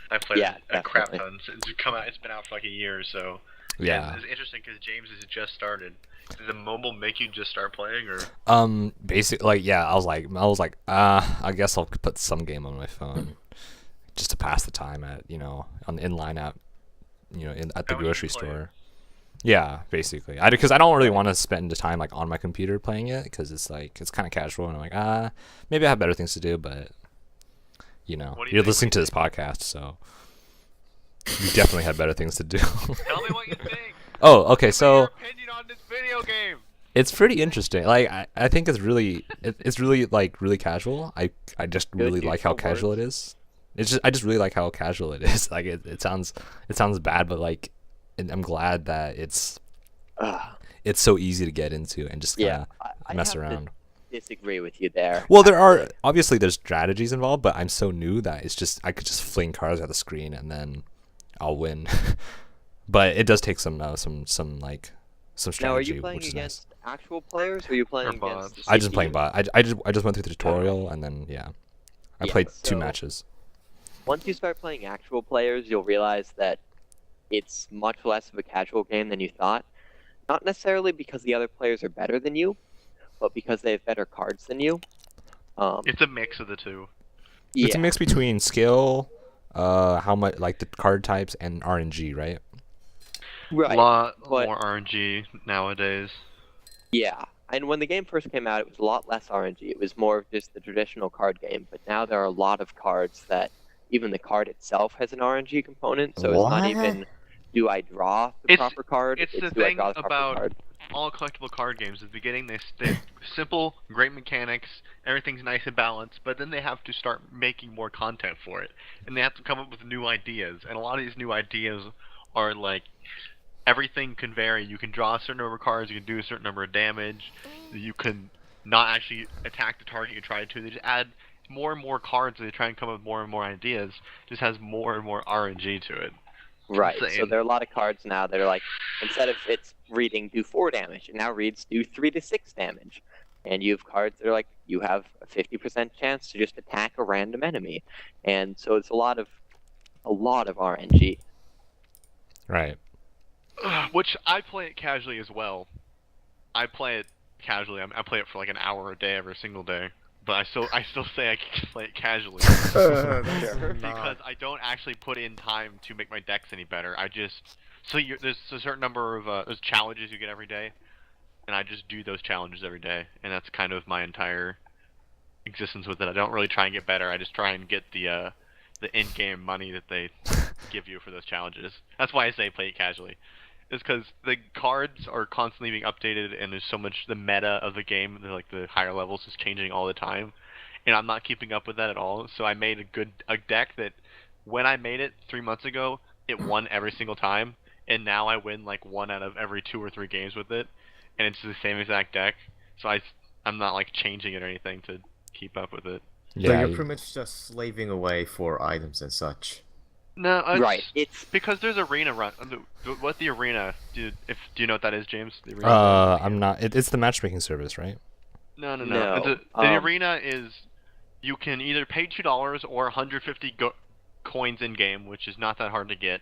I played Yeah, a crap definitely. ton. It's come out. It's been out for like a year or so. Yeah. And it's interesting because James has just started. Did the mobile make you just start playing, or? Basically, like, yeah, I was like, I guess I'll put some game on my phone just to pass the time at, on the inline app, at the How much did grocery you play it? store. Yeah, basically. Because I don't really want to spend the time like on my computer playing it because it's kind of casual and I'm like, maybe I have better things to do, but What do you you're think? listening to this podcast, so you definitely had better things to do. Tell me what you think. Oh, okay, Give me so your opinion on this video game. it's pretty interesting. Like I think it's really like really casual. I just really like how neutral casual it is. I just really like how casual it is. Like it sounds bad, but like I'm glad that it's so easy to get into and just kind Yeah, of I mess have around. to disagree with you there. Well, there's strategies involved, but I'm so new that it's just I could just fling cards at the screen and then I'll win. But it does take some like some strategy, Now, are you playing which is against actual players, or are you playing Or against bots. the nice. I just playing CPU? bot. I just went through the tutorial and then I Yeah, played 2 so- matches. Once you start playing actual players, you'll realize that it's much less of a casual game than you thought. Not necessarily because the other players are better than you, but because they have better cards than you. It's a mix of the two. Yeah, It's a mix between skill, how much like the card types and RNG, right? right. A lot but- more RNG nowadays. Yeah, and when the game first came out, it was a lot less RNG. It was more of just the traditional card game. But now there are a lot of cards that even the card itself has an RNG component. So it's not What? even do I draw the It's- proper card? it's the do I thing draw the proper about- card? All collectible card games at the beginning, they simple, great mechanics, everything's nice and balanced, but then they have to start making more content for it, and they have to come up with new ideas. And a lot of these new ideas are like everything can vary. You can draw a certain number of cards, you can do a certain number of damage, you can not actually attack the target you try to. They just add more and more cards, and they try and come up with more and more ideas. Just has more and more RNG to it. Right. So insane. there are a lot of cards now that are like, instead of it's reading do 4 damage, it now reads do 3 to 6 damage. And you have cards that are like, you have a 50% chance to just attack a random enemy. And so it's a lot of RNG. Right. Which I play it casually as well. I play it casually. I play it for like an hour a day every single day. But I still say I can play it casually because I don't actually put in time to make my decks any better. I just there's a certain number of there's challenges you get every day, and I just do those challenges every day, and that's kind of my entire existence with it. I don't really try and get better. I just try and get the in-game money that they give you for those challenges. That's why I say play it casually. Is because the cards are constantly being updated, and there's so much the meta of the game, like the higher levels, is changing all the time, and I'm not keeping up with that at all. So I made a deck that, when I made it 3 months ago, it won every single time, and now I win like 1 out of every 2 or 3 games with it, and it's the same exact deck. So I'm not like changing it or anything to keep up with it. So Yeah. you're pretty much just slaving away for items and such. No, Right. It's because there's arena run. What the arena? Do you know what that is, James? The arena I'm not. It's the matchmaking service, right? No. No, The arena is you can either pay $2 or 150 coins in game, which is not that hard to get,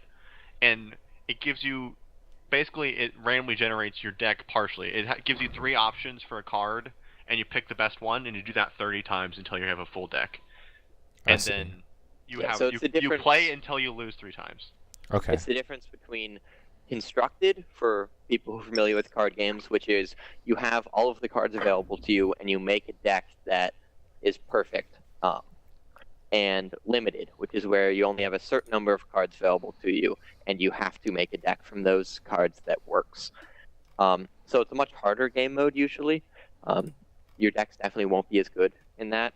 and it gives you basically it randomly generates your deck partially. It gives you 3 options for a card, and you pick the best one, and you do that 30 times until you have a full deck, I and see. then you Yeah, have so it's the you difference- play until you lose 3 times. Okay. It's the difference between constructed, for people who are familiar with card games, which is you have all of the cards available to you and you make a deck that is perfect, and limited, which is where you only have a certain number of cards available to you and you have to make a deck from those cards that works. So it's a much harder game mode usually. Your decks definitely won't be as good in that.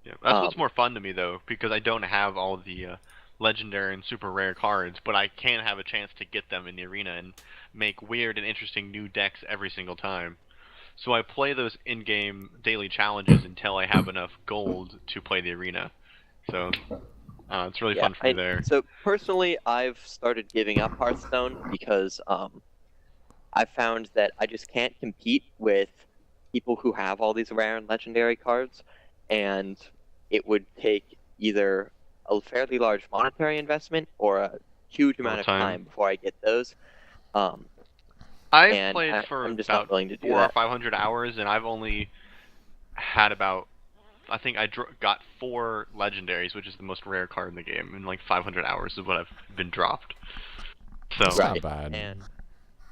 Yeah, that's what's more fun to me though, because I don't have all the legendary and super rare cards, but I can have a chance to get them in the arena and make weird and interesting new decks every single time. So I play those in-game daily challenges until I have enough gold to play the arena. So it's really fun for me there. So personally, I've started giving up Hearthstone because I found that I just can't compete with people who have all these rare and legendary cards, and it would take either a fairly large monetary investment or a huge amount of time before I get those. I've played for I'm just about not willing to do 400 or that. 500 hours, and I've only had about, I think I got 4 legendaries, which is the most rare card in the game, in like 500 hours of what I've been dropped. So That's Right. not bad. And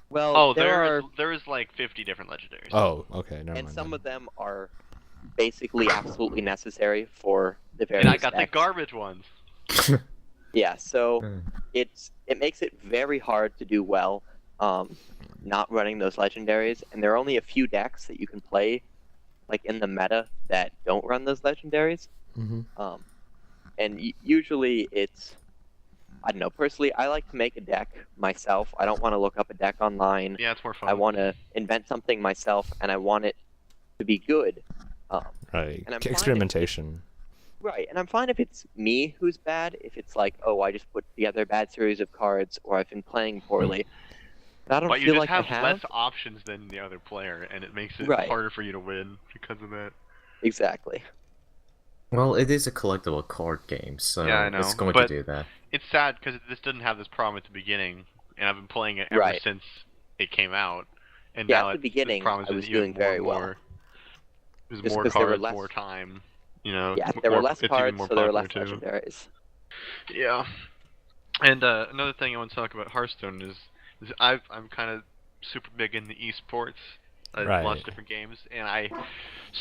well, there is like 50 different legendaries. Oh, okay, never and mind. some then. of them are basically absolutely necessary for the various And I got the decks. garbage ones. Yeah, so Hmm. it makes it very hard to do well, not running those legendaries, and there are only a few decks that you can play, like in the meta, that don't run those legendaries. Mm-hmm. And usually it's, I don't know, personally, I like to make a deck myself. I don't want to look up a deck online. Yeah, it's more fun. I want to invent something myself, and I want it to be good. Right. And I'm fine Experimentation. Right, and I'm fine if it's me who's bad, if it's like, oh, I just put together a bad series of cards, or I've been playing poorly. But I don't But you feel just like have I have. less options than the other player, and it makes it Right. harder for you to win because of that. Exactly. Well, it is a collectible card game, so Yeah, I know, it's going but- to do that. It's sad because this didn't have this problem at the beginning, and I've been playing it ever Right. since it came out. And Yeah, now at the beginning, this promises I was even doing more very and well. more. There's Just more 'cause there were cards, less- more time. You know, Yeah, there were less it's even cards, more so there were popular less too. legendaries. Yeah. And another thing I want to talk about Hearthstone is I'm kind of super big into esports. I Right. watch different games, and I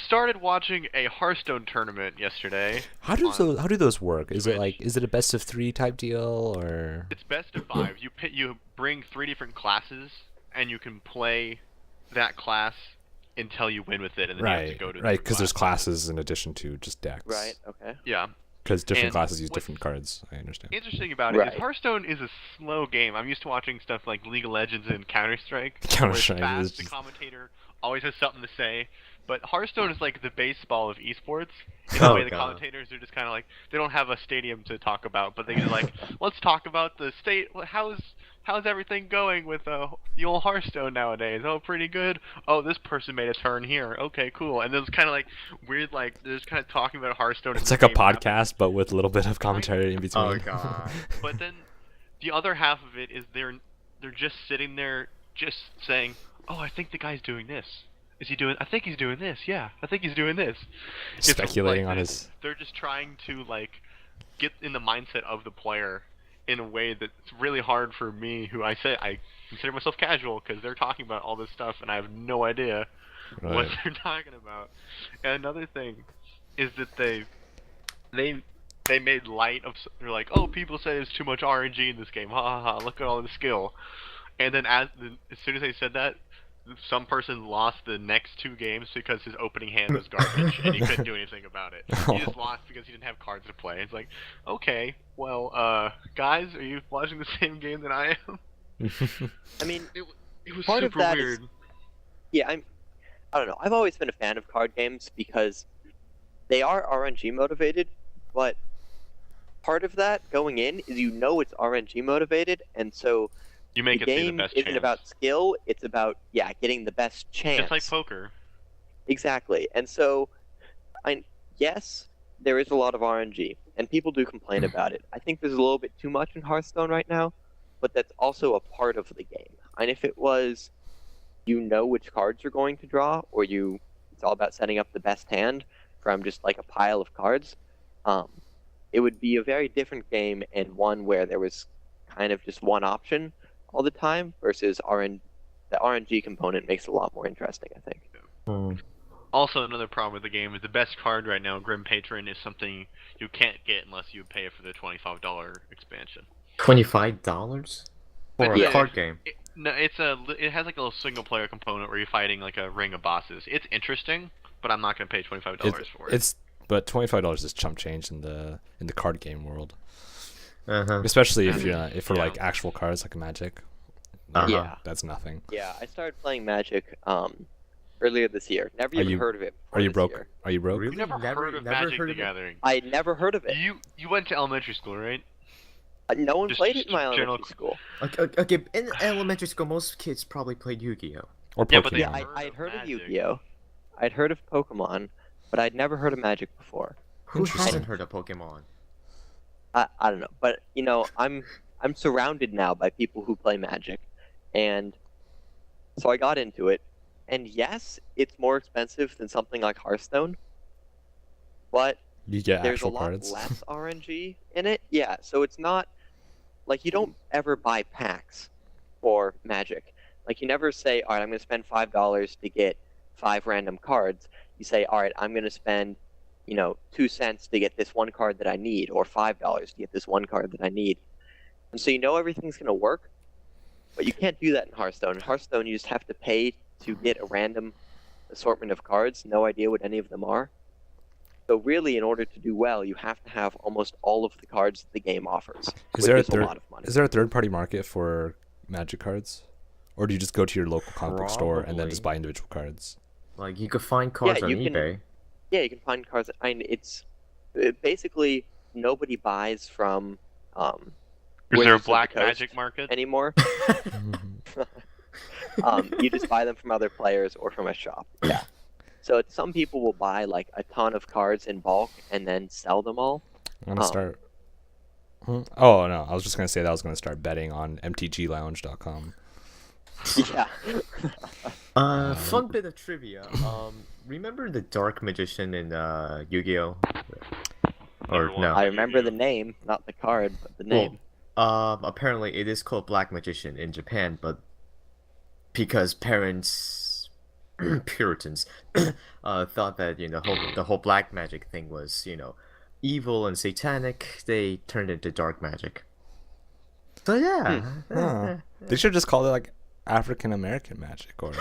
started watching a Hearthstone tournament yesterday. How do those work? Is it Twitch. is it a best of 3 type deal or? It's best of 5. You bring 3 different classes, and you can play that class until you win with it, and then you have to go to Right, because different there's classes in addition to just decks. Right, okay. Yeah. Because different And classes use what's different cards. I understand. Interesting about it Right. is Hearthstone is a slow game. I'm used to watching stuff like League of Legends and Counter-Strike. Counter-Strike where is it's fast, the just- commentator always has something to say. But Hearthstone is like the baseball of esports. In Oh, the way the God. commentators are just kind of like, they don't have a stadium to talk about, but they're like, let's talk about the state. How's everything going with the old Hearthstone nowadays? Oh, pretty good. Oh, this person made a turn here. Okay, cool. And then it's kind of like weird, like they're just kind of talking about Hearthstone. It's as like the a game happens. podcast, but with a little bit of commentary in between. Oh, God. But then the other half of it is they're just sitting there just saying, "Oh, I think the guy's doing this. Is he doing? I think he's doing this. Yeah, I think he's doing this." It's Speculating like on this. his. They're just trying to like get in the mindset of the player in a way that's really hard for me, who I consider myself casual, because they're talking about all this stuff and I have no idea what Right. they're talking about. And another thing is that they made light of. They're like, oh, people say there's too much RNG in this game. Ha ha ha! Look at all the skill. And then as soon as they said that, some person lost the next 2 games because his opening hand was garbage and he couldn't do anything about it. He just lost because he didn't have cards to play. It's like, okay, well, guys, are you watching the same game that I am? I mean, It was Part of super that is- weird. yeah, I don't know. I've always been a fan of card games because they are RNG motivated, but part of that going in is it's RNG motivated, and so You make the it be the game best isn't chance. about skill, it's about getting the best chance. Just like poker. Exactly. And so yes, there is a lot of RNG, and people do complain about it. I think there's a little bit too much in Hearthstone right now, but that's also a part of the game. And if it was which cards you're going to draw, or it's all about setting up the best hand from just like a pile of cards, it would be a very different game, and one where there was kind of just one option all the time versus the RNG component makes it a lot more interesting, I think. Hmm. Also, another problem with the game is the best card right now, Grim Patron, is something you can't get unless you pay for the $25 expansion. $25 for Yeah. a card game. It has like a little single player component where you're fighting like a ring of bosses. It's interesting, but I'm not gonna pay $25 for it. But $25 is chump change in the card game world, Uh-huh. especially if for Yeah. like actual cards like Magic. Uh-huh. Yeah. That's nothing. Yeah, I started playing Magic earlier this year. Never Are even you- heard of it. Are you this broke? year. Are you broke? Really? You never heard of Magic the Gathering? I never heard of it. You went to elementary school, right? No one Just played it in my general- elementary school. Okay, in elementary school, most kids probably played Yu-Gi-Oh. Or Yeah, but Pokemon? they- Yeah, Heard I had of heard of Magic. Yu-Gi-Oh. I'd heard of Pokemon, but I'd never heard of Magic before. Who Interesting. hasn't heard of Pokemon? I don't know, but I'm surrounded now by people who play Magic, and so I got into it. And yes, it's more expensive than something like Hearthstone, but You get there's a actual lot cards. less RNG in it. Yeah, so it's not like you don't ever buy packs for Magic. Like you never say, all right, I'm going to spend $5 to get 5 random cards. You say, all right, I'm going to spend 2 cents to get this one card that I need, or $5 to get this one card that I need. And so everything's going to work, but you can't do that in Hearthstone. In Hearthstone, you just have to pay to get a random assortment of cards, no idea what any of them are. So really, in order to do well, you have to have almost all of the cards that the game offers, Is there a a lot of money. Is there a third-party market for Magic cards, or do you just go to your local comic book store and then just Probably. buy individual cards? Like you could find cards on you can- eBay. Yeah, you can find cards. It's basically nobody buys from Is there a Wizards of the black Coast magic market? anymore. You just buy them from other players or from a shop. Yeah. So some people will buy like a ton of cards in bulk and then sell them all. I'm gonna start. Oh no, I was just gonna say that I was gonna start betting on mtglounge.com. Yeah. Fun bit of trivia. Remember the Dark Magician in Yu-Gi-Oh? Or Never no? I remember the name, not the card, but the name. Apparently it is called Black Magician in Japan, but because parents, Puritans, thought that the whole black magic thing was evil and satanic, they turned it into dark magic. So yeah. Huh. They should just call it like African American magic, or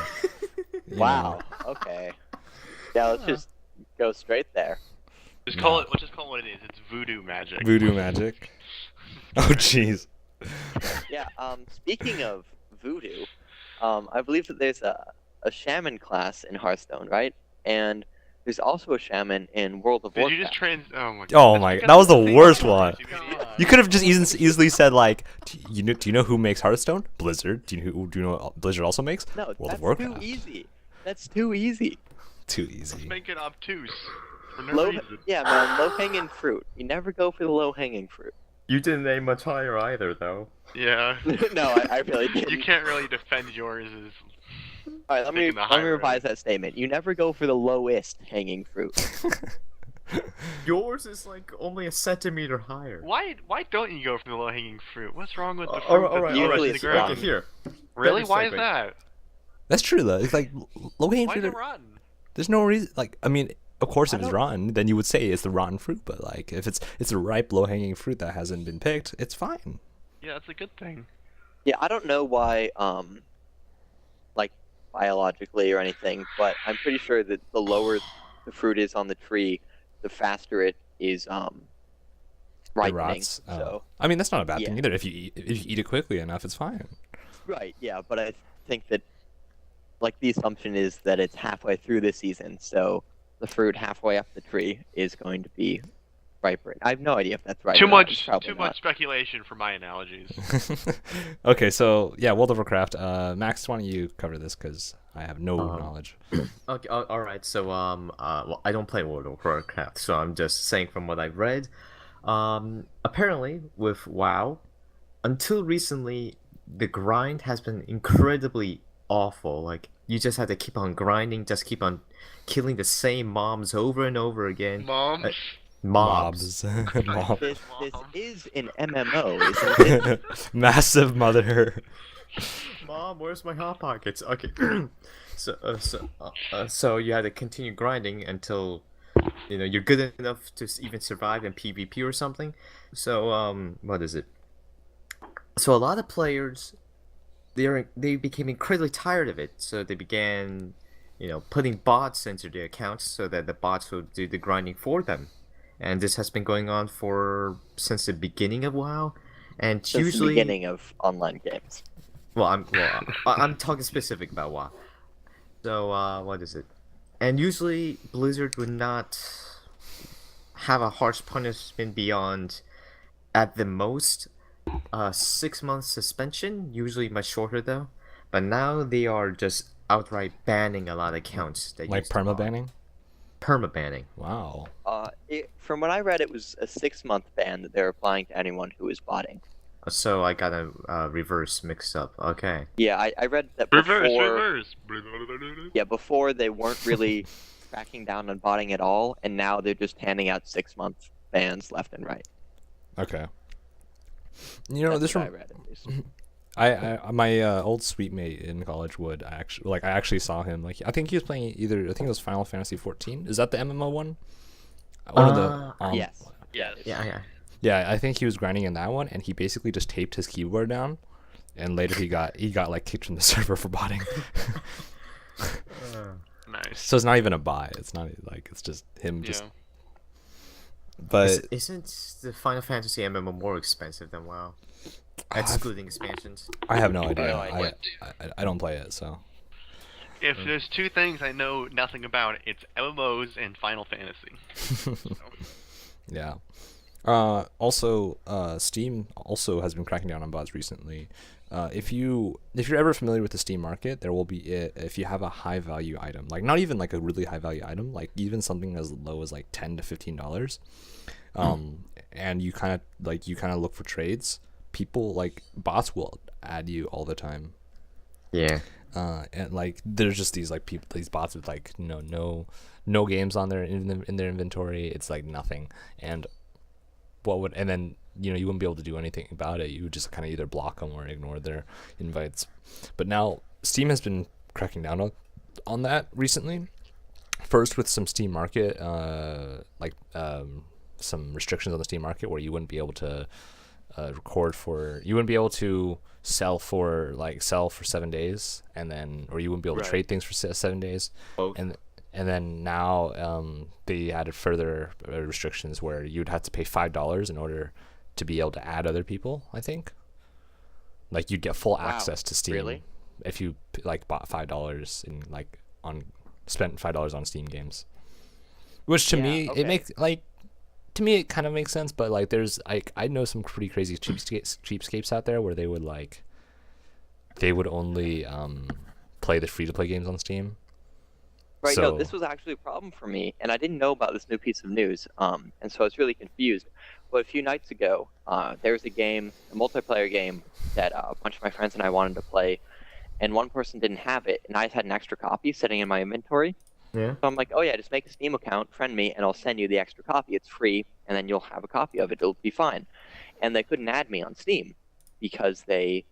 you Wow. know. Okay. Yeah, let's just go straight there. Just call it. Let's just call it what it is. It's voodoo magic. Voodoo magic. Oh jeez. Yeah. Speaking of voodoo, I believe that there's a shaman class in Hearthstone, right? And there's also a shaman in World of Did Warcraft. you just trans? Oh my god. Oh That's my! because That was the it's worst thing. one. You idiot. You could have just easily said like, do you know who makes Hearthstone? Blizzard. Do you know what Blizzard also makes? No, World that's of Warcraft. too easy. That's too easy. Too Let's easy. make it obtuse. For no Low, reason. yeah, man, low-hanging fruit. You never go for the low-hanging fruit. You didn't aim much higher either, though. Yeah. No, I really didn't. You can't really defend yours as. All right, let me taking the high road. revise that statement. You never go for the lowest hanging fruit. Yours is like only a centimeter higher. Why don't you go for the low hanging fruit? What's wrong with the fruit Alright, that's Usually already in it's the ground? rotten. here. Really? Better Why is segue. that? That's true though. It's like low hanging Why is fruit. it rotten? There's no reason. Like I mean, of course, I if it's don't- rotten, then you would say it's the rotten fruit. But like, if it's a ripe, low hanging fruit that hasn't been picked, it's fine. Yeah, that's a good thing. Yeah, I don't know why, like biologically or anything, but I'm pretty sure that the lower the fruit is on the tree, the faster it is It ripening. rots. So I mean, that's not a bad yeah. thing either. If you eat it quickly enough, it's fine. right, yeah, but I think that like the assumption is that it's halfway through the season, so the fruit halfway up the tree is going to be riper. I have no idea if that's right. Too or not. It's much. probably Too not. much speculation for my analogies. Okay, so yeah, World of Warcraft. Max, why don't you cover this because I have no Um, knowledge. Okay, all right. So well, I don't play World of Warcraft, so I'm just saying from what I've read. Apparently with WoW, until recently, the grind has been incredibly awful. Like you just have to keep on grinding, just keep on killing the same mobs over and over again. Mom. Mobs. Mob. This is an MMO, isn't it? Massive mother. Mom, where's my hot pockets? Okay. So you had to continue grinding until you're good enough to even survive in PvP or something. So what is it? So a lot of players, they became incredibly tired of it. So they began, putting bots into their accounts so that the bots will do the grinding for them. And this has been going on since the beginning of WoW, and Since usually the beginning of online games. I'm talking specific about WoW. So what is it? And usually Blizzard would not have a harsh punishment beyond, at the most, 6 months suspension. Usually much shorter though. But now they are just outright banning a lot of accounts that Like used to perma mod. banning. Perma banning. Wow. From what I read, it was a 6-month ban that they're applying to anyone who is botting. So I got a reverse mixed up. Okay. Yeah, I read that before. Reverse. Yeah, before they weren't really cracking down on botting at all, and now they're just handing out 6-month bans left and right. Okay. You know, That's this what I rem- read at least. my old suite mate in college would I actually saw him, like, I think he was playing I think it was Final Fantasy 14. Is that the MMO one? One of the Yes. Yes. Yeah. Yeah, I think he was grinding in that one, and he basically just taped his keyboard down, and later he got like kicked from the server for botting. Nice. So it's not even a bot. It's not like, it's just him just. Yeah. But Isn't the Final Fantasy MMO more expensive than WoW? Excluding expansions. I have no idea. no idea. I don't play it, so. If there's two things I know nothing about, it's MMOs and Final Fantasy. So, Yeah. Also, Steam also has been cracking down on bots recently. If you're ever familiar with the Steam market, there will be if you have a high value item, like not even like a really high value item, like even something as low as like $10 to $15, and you kind of look for trades. People, like, bots will add you all the time. Yeah. And like there's just these bots with like no games on their in their inventory. It's like nothing. And then you wouldn't be able to do anything about it. You would just kind of either block them or ignore their invites. But now Steam has been cracking down on that recently. First with some Steam Market, some restrictions on the Steam Market where you wouldn't be able to you wouldn't be able to sell for 7 days, and then, or you wouldn't be able to trade things for 7 days. Oh. And then now they added further restrictions where you'd have to pay $5 in order to be able to add other people. I think, like, you'd get full access to Steam. Really? If you bought $5 and spent $5 on Steam games, which to me okay. it makes to me it kind of makes sense. But there's I know some pretty crazy cheapskates out there where they would only play the free to play games on Steam. Right, So, no, this was actually a problem for me, and I didn't know about this new piece of news, and so I was really confused. But a few nights ago, there was a multiplayer game that a bunch of my friends and I wanted to play, and one person didn't have it, and I had an extra copy sitting in my inventory. Yeah. So I'm like, oh yeah, just make a Steam account, friend me, and I'll send you the extra copy. It's free, and then you'll have a copy of it. It'll be fine. And they couldn't add me on Steam because they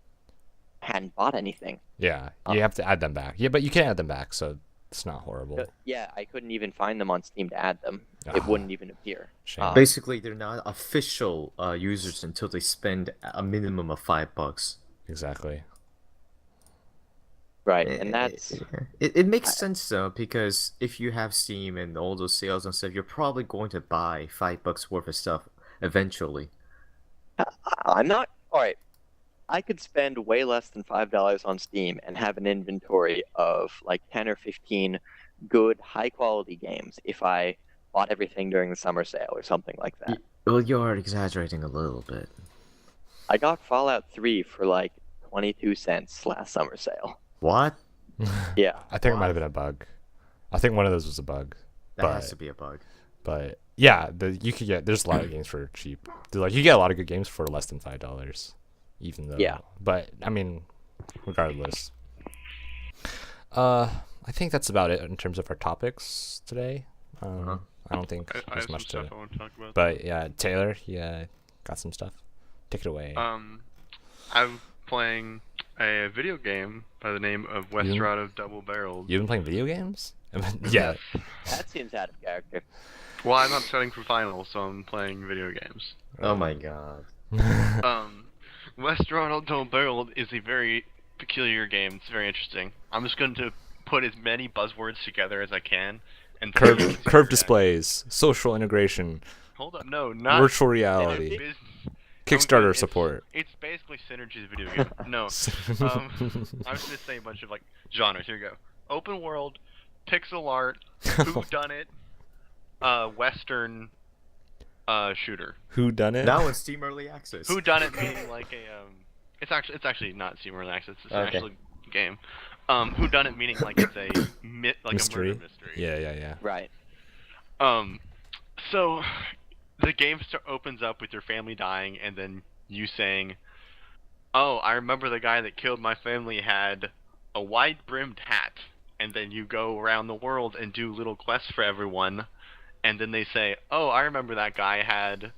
hadn't bought anything. yeah, you have to add them back. Yeah, but you can add them back, so it's not horrible. Yeah, I couldn't even find them on Steam to add them. It wouldn't even appear. Shame. Basically, they're not official users until they spend a minimum of $5. Exactly. Right, and that's... It makes sense though, because if you have Steam and all those sales and stuff, you're probably going to buy $5 worth of stuff eventually. I'm not... Alright, I could spend way less than $5 on Steam and have an inventory of like 10 or 15 good, high-quality games if I bought everything during the summer sale or something like that. Well, you're exaggerating a little bit. I got Fallout 3 for like 22 cents last summer sale. What? Yeah. I think it might have been a bug. I think one of those was a bug. That has to be a bug. But yeah, there's a lot of games for cheap. You get a lot of good games for less than $5, even though. Yeah. But I mean, regardless. I think that's about it in terms of our topics today. I don't think I there's have much some to. stuff I want to talk about. But yeah, Taylor, got some stuff. Take it away. I'm playing a video game by the name of Westrad of Double Barreled. You've been playing video games? Yeah. That seems out of character. Well, I'm not studying for finals, so I'm playing video games. Oh my god. Westrad of Double Barreled is a very peculiar game. It's very interesting. I'm just going to put as many buzzwords together as I can. And Curve displays, social integration, Hold up, no, not virtual reality, Biz- Kickstarter it's- support. It's basically Synergy's video game. No, I was gonna say a bunch of like genres. Here we go: open world, pixel art, who done it, Western, shooter. Who done it? That one's Steam Early Access. Who done it meaning like a It's actually not Steam Early Access. It's an Okay. actual game. Whodunit meaning like it's a Mystery. a murder mystery. Yeah. Right. So the game opens up with your family dying, and then you saying, "Oh, I remember the guy that killed my family had a wide-brimmed hat." And then you go around the world and do little quests for everyone, and then they say, "Oh, I remember that guy had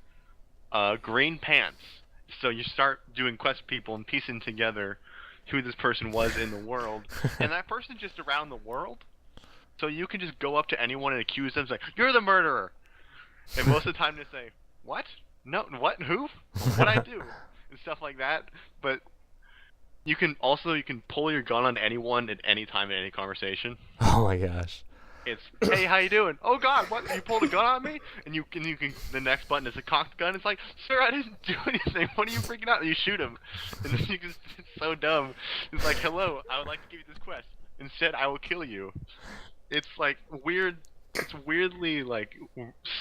green pants." So you start doing quest people and piecing together who this person was in the world, and that person's just around the world. So you can just go up to anyone and accuse them, say, "You're the murderer," and most of the time they say, "What? No, what? Who? What'd I do?" and stuff like that. But you can pull your gun on anyone at any time in any conversation. Oh my gosh. It's, "Hey, how you doing? Oh God, what? You pulled a gun on me?" And you can. The next button is a cocked gun. It's like, "Sir, I didn't do anything. What are you freaking out?" And you shoot him. And then it's so dumb. It's like, "Hello, I would like to give you this quest. Instead, I will kill you." It's like weird. It's weirdly like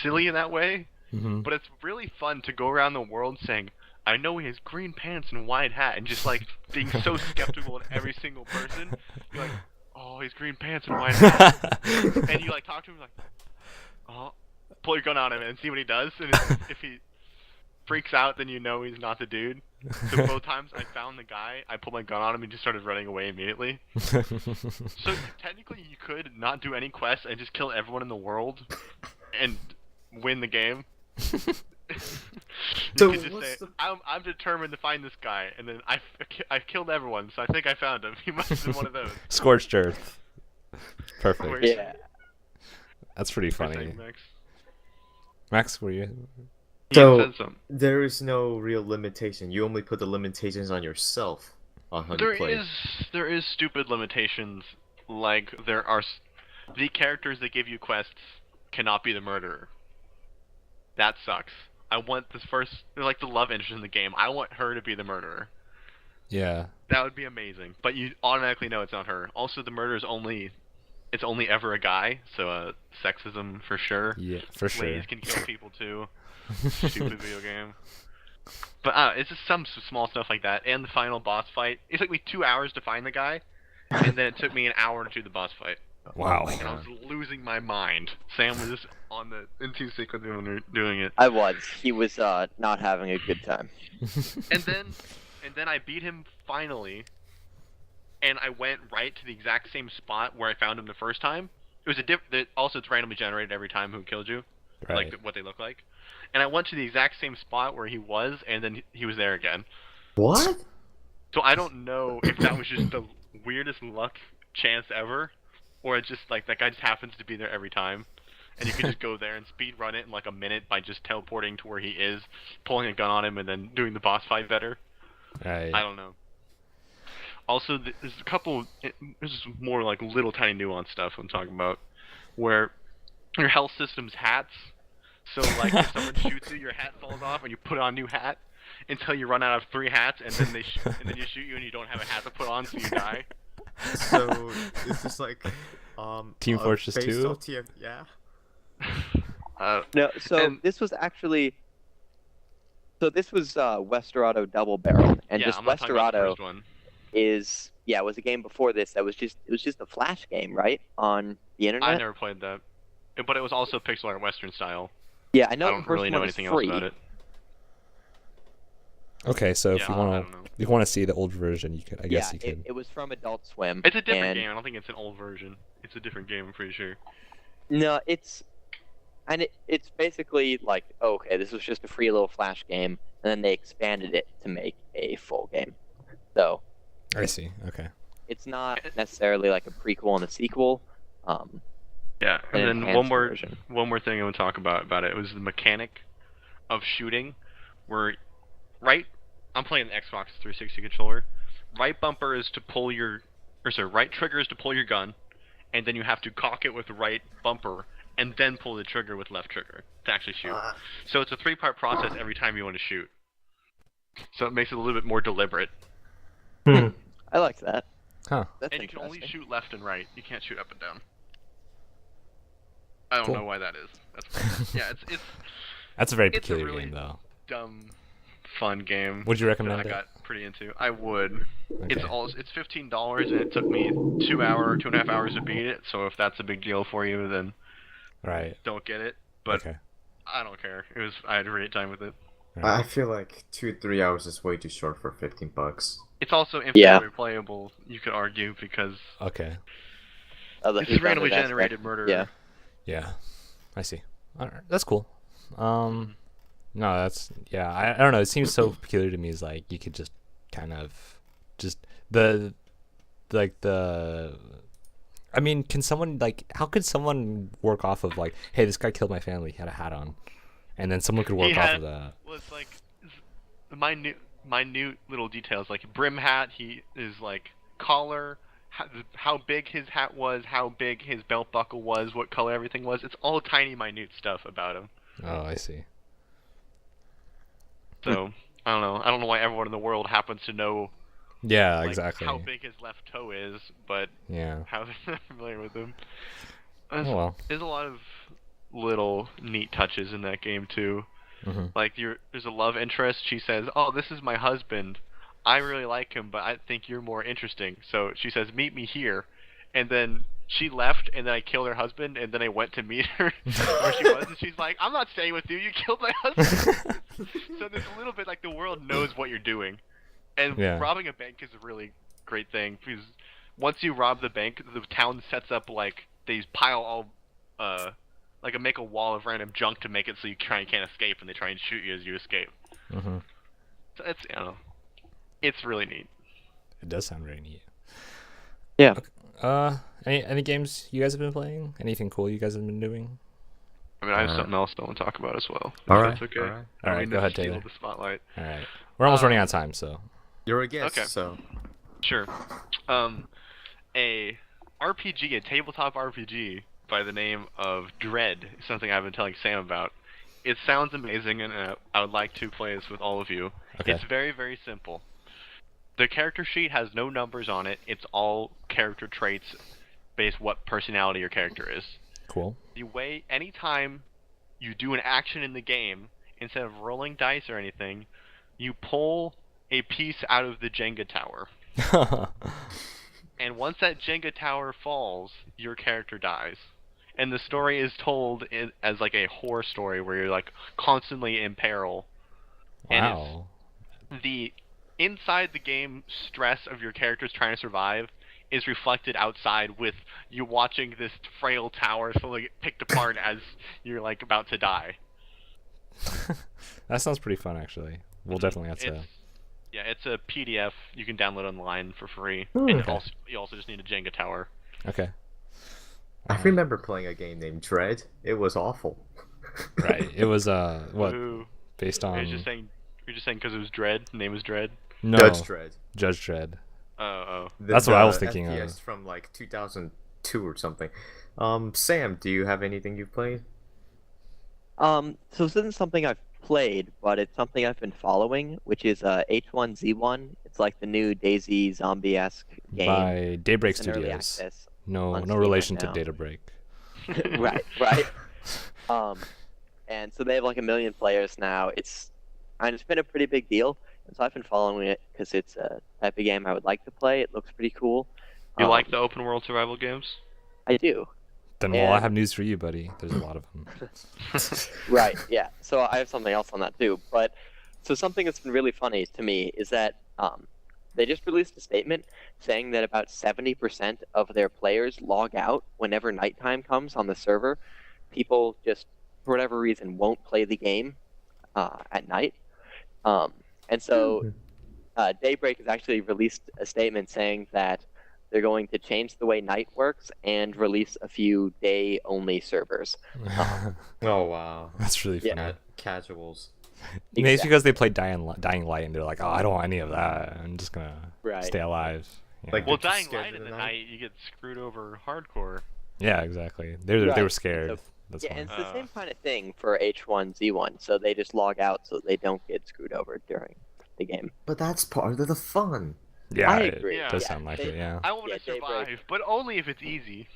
silly in that way, Mm-hmm. but it's really fun to go around the world saying, "I know he has green pants and wide hat," and just like being so skeptical in every single person. You're like, "Oh, he's green pants and white hat," and you like talk to him like, "Oh," pull your gun on him and see what he does, and if he freaks out, then you know he's not the dude. So both times I found the guy, I pulled my gun on him and just started running away immediately. So technically you could not do any quests and just kill everyone in the world and win the game. You So could just what's say, the- I'm determined to find this guy, and then I've killed everyone, so I think I found him. He must have been one of those. Scorched Earth. Perfect. Where- Yeah. That's pretty Where's funny. that, Max? Max, were you? So- You said something. There is no real limitation. You only put the limitations on yourself on how you play. There is stupid limitations, like the characters that give you quests cannot be the murderer. That sucks. I want they're like the love interest in the game. I want her to be the murderer. Yeah. That would be amazing. But you automatically know it's not her. Also, the murder is it's only ever a guy, so sexism for sure. Yeah, for sure. Ladies can kill people too. Stupid video game. But it's just some small stuff like that. And the final boss fight. It took me 2 hours to find the guy, and then it took me an hour to do the boss fight. Wow. And I was losing my mind. Sam was just on the into sequence when we were doing it. I was. He was not having a good time. And then I beat him finally, and I went right to the exact same spot where I found him the first time. It was also it's randomly generated every time who killed you, Right. like what they look like. And I went to the exact same spot where he was, and then he was there again. What? So I don't know if that was just the weirdest luck chance ever, or it's just like that guy just happens to be there every time, and you can just go there and speed run it in like a minute by just teleporting to where he is, pulling a gun on him, and then doing the boss fight better. Right. I don't know. Also, there's a couple. This is more like little tiny nuance stuff I'm talking about, where your health system's hats. So like if someone shoots you, your hat falls off, and you put on a new hat until you run out of 3 hats, and then and then you shoot you, and you don't have a hat to put on, so you die. So is this like Team Fortress based 2? off TF yeah. No, so And- this was actually. So this was Westerado Double Barrel, and yeah, just I'm not talking about the Westerado first one. it was a game before this that was just a flash game, right, on the internet. I never played that, but it was also pixel art Western style. Yeah, I know. I the don't first really know one is anything else free. about it. Okay, so if Yeah, you I want don't know. to, you want to see the old version, you could. I guess Yeah, you could. it was from Adult Swim. It's a different and game. I don't think it's an old version. It's a different game. I'm pretty sure. No, it's basically like, okay, this was just a free little flash game, and then they expanded it to make a full game. So I see. Okay. it's not necessarily like a prequel and a sequel. Yeah, An and then enhanced one more version. thing I want to talk about it was the mechanic of shooting, where I'm playing the Xbox 360 controller. Right bumper is to pull right trigger is to pull your gun, and then you have to cock it with the right bumper, and then pull the trigger with left trigger to actually shoot. So it's a 3-part process every time you want to shoot. So it makes it a little bit more deliberate. I like that. Huh. That's And you can only interesting. shoot left and right. You can't shoot up and down. I don't Cool. know why that is. That's yeah, it's That's a very It's a peculiar really- game, though. dumb, fun game. Would you recommend that I it? got pretty into. I would. Okay. It's $15 and it took me 2.5 hours to beat it. So if that's a big deal for you, then Right. don't get it. But Okay. I don't care. I had a great time with it. I feel like 2-3 hours is way too short for $15. It's also Yeah. infinitely playable. You could argue because Okay. it's randomly generated murder. Yeah. Yeah. I see. All right. That's cool. No, that's yeah. I don't know. It seems so peculiar to me. Is like you could just kind of just the like the. I mean, can someone like how could someone work off of like, hey, this guy killed my family. He had a hat on, and then someone could work off of that. Was like minute little details like brim hat. He is like collar. How big his hat was, how big his belt buckle was, what color everything was. It's all tiny, minute stuff about him. Oh, I see. So I don't know. I don't know why everyone in the world happens to know. Yeah, Like, exactly. how big his left toe is, but Yeah. how they're not familiar with him. Oh well. There's a lot of little neat touches in that game too. Mm-hmm. Like there's a love interest. She says, "Oh, this is my husband. I really like him, but I think you're more interesting." So she says, "Meet me here," and then she left, and then I killed her husband, and then I went to meet her where she was, and she's like, "I'm not staying with you. You killed my husband." So there's a little bit like the world knows what you're doing. And Yeah. robbing a bank is a really great thing because once you rob the bank, the town sets up like they pile all, like make a wall of random junk to make it so you can't escape, and they try and shoot you as you escape. Mm-hmm. So it's it's really neat. It does sound very neat. Yeah. Any games you guys have been playing? Anything cool you guys have been doing? I mean, I have something else I want to talk about as well. If All right, that's okay. all right. I don't All right, mean go to ahead, steal Taylor. the spotlight. All right. We're almost running out of time, so. You're a guest, Okay. so Sure. A RPG, a tabletop RPG by the name of Dread is something I've been telling Sam about. It sounds amazing, and I would like to play this with all of you. Okay. It's very, very simple. The character sheet has no numbers on it. It's all character traits based what personality your character is. Cool. Anytime you do an action in the game, instead of rolling dice or anything, you pull a piece out of the Jenga tower. And once that Jenga tower falls, your character dies. And the story is told as like a horror story where you're like constantly in peril. Wow. And the inside the game stress of your characters trying to survive is reflected outside with you watching this frail tower slowly get picked apart as you're like about to die. That sounds pretty fun, actually. We'll definitely have to. Yeah, it's a PDF you can download online for free, Ooh, and okay. you also just need a Jenga tower. Okay. I remember playing a game named Dread. It was awful. Right. It was what Ooh. based You're on? just saying because it was Dread. The name was Dread. No. Judge Dread. Judge Dredd. Oh. That's what I was thinking of. FPS from like 2002 or something. Sam, do you have anything you've played? So this isn't something I've played, but it's something I've been following, which is H1Z1. It's like the new DayZ zombie-esque game. By Daybreak It's in early Studios. access. No, on no Steam relation right to now. Databreak. right. And so they have like 1 million players now. It's been a pretty big deal, and so I've been following it because it's a type of game I would like to play. It looks pretty cool. You like the open world survival games? I do. Then well, I And- have news for you, buddy. There's a lot of them. Right, yeah. So I have something else on that too. But so something that's been really funny to me is that they just released a statement saying that about 70% of their players log out whenever nighttime comes on the server. People just, for whatever reason, won't play the game at night. And so Daybreak has actually released a statement saying that they're going to change the way night works and release a few day-only servers. Oh wow. That's really funny. Yeah. Casuals. Maybe it's Exactly. because they played Dying Light and they're like, oh, I don't want any of that. I'm just gonna Right. stay alive. Yeah. Like- Well, They're Dying just scared Light of in the the night? night, you get screwed over hardcore. Yeah, exactly. They were Right. scared. So- That's Yeah, why. and it's the same kind of thing for H1Z1. So they just log out so they don't get screwed over during the game. But that's part of the fun. Yeah, I it agree. does Yeah. sound like They- it. Yeah. I want to Yeah, Daybreak. survive, but only if it's easy.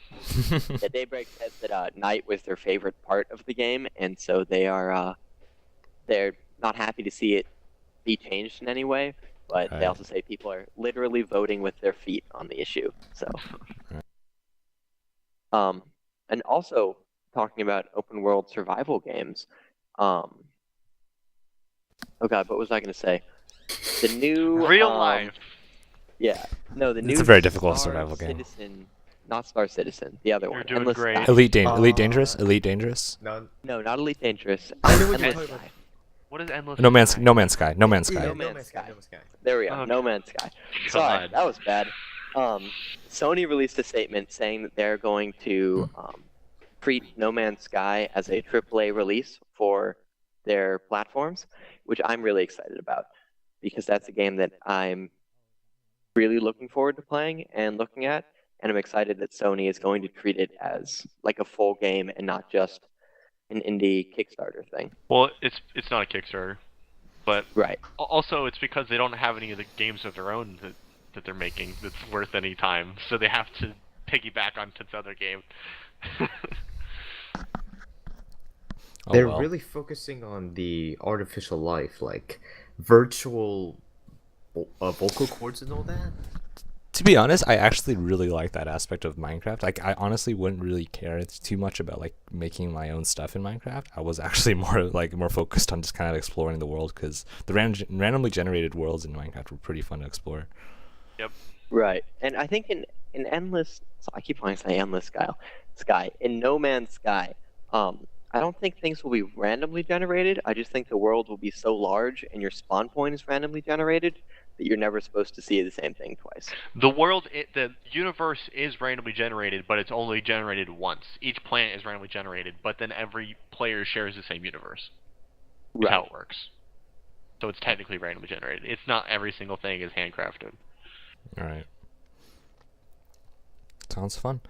Yeah, Daybreak said that night was their favorite part of the game, and so they're not happy to see it be changed in any way. but they Right. also say people are literally voting with their feet on the issue. So, and also talking about open world survival games. Oh God, what was I going to say? The new Real life. Yeah, no, the new. It's a very difficult Star survival game. Citizen, not Star Citizen, the other You're one. doing Endless great. Sky. Elite Dangerous, Elite Dangerous. No, No, not Elite Dangerous. I know what you're Endless talking Sky. about. What is endless? No Man's Sky? No Man's Sky. No Man's Yeah, Sky. No Man's Sky. No Man's Sky. There we go. Okay. No Man's Sky. Sorry, God. that was bad. Sony released a statement saying that they're going to treat No Man's Sky as a AAA release for their platforms, which I'm really excited about because that's a game that I'm really looking forward to playing and looking at, and I'm excited that Sony is going to treat it as like a full game and not just an indie Kickstarter thing. Well, it's not a Kickstarter, but Right. also it's because they don't have any of the games of their own that they're making that's worth any time, so they have to piggyback onto this other game. Oh, They're well. really focusing on the artificial life, like virtual vocal cords and all that. To be honest, I actually really like that aspect of Minecraft. Like, I honestly wouldn't really care too much about like making my own stuff in Minecraft. I was actually more focused on just kind of exploring the world because the randomly generated worlds in Minecraft were pretty fun to explore. Yep. Right. And I think in Endless, I keep wanting to say Endless Sky, in No Man's Sky, I don't think things will be randomly generated. I just think the world will be so large and your spawn point is randomly generated that you're never supposed to see the same thing twice. The universe is randomly generated, but it's only generated once. Each planet is randomly generated, but then every player shares the same universe. That's how it works. So it's technically randomly generated. It's not every single thing is handcrafted. All right. Sounds fun.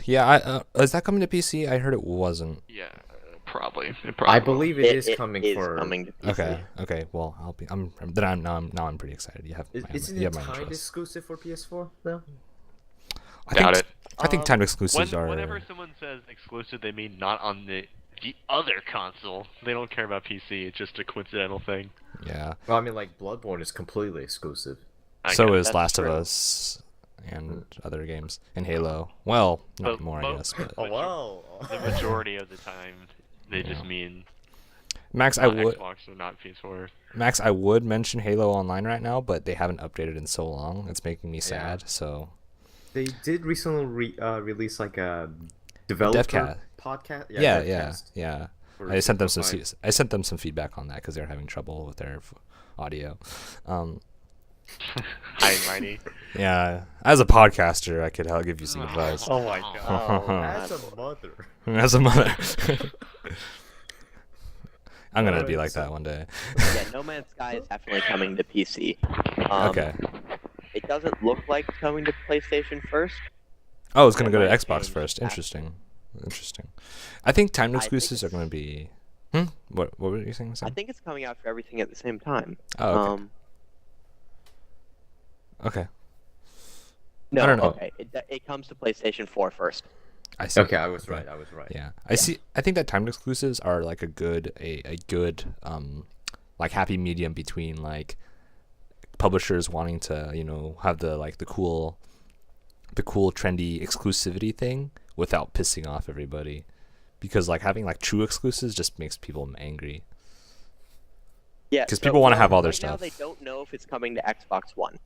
Yeah. Is that coming to PC? I heard it wasn't. Yeah, probably. It I probably believe it is coming for. coming to PC. Okay. Well, I'm pretty excited. You have. Isn't you it have my timed interest. exclusive for PS4 though? Doubt it. I think timed exclusives are. Whenever someone says exclusive, they mean not on the other console. They don't care about PC. It's just a coincidental thing. Yeah. Well, I mean, like Bloodborne is completely exclusive. So is That's Last true. of Us and other games and Halo. Well, not But more, I guess. But Oh wow! The majority of the time, they just mean Max, not Xbox or not PS4. Max, I would mention Halo Online right now, but they haven't updated in so long. It's making me sad. So They did recently release like a developer podcast. Yeah. for I sent them some. Simplified. I sent them some feedback on that because they're having trouble with their audio. Hi, Mighty. Yeah, as a podcaster, I could give you some advice. Oh my god! Oh, As a mother. As a mother, I'm gonna be like that one day. Yeah, No Man's Sky is definitely coming to PC. Okay. It doesn't look like it's coming to PlayStation first. Oh, it's gonna go to might Xbox change first. that. Interesting. I think timed I think exclusives are it's- gonna be. What were you saying? I Sam? think it's coming out for everything at the same time. Oh, okay. Okay. No, I don't know. okay. It comes to PlayStation 4 first. I see. Okay, I was right. Yeah, I see. I think that timed exclusives are like a good like happy medium between like publishers wanting to have the cool trendy exclusivity thing without pissing off everybody, because like having like true exclusives just makes people angry. Yeah, 'Cause people wanna have all their right now stuff. they don't know if it's coming to Xbox One.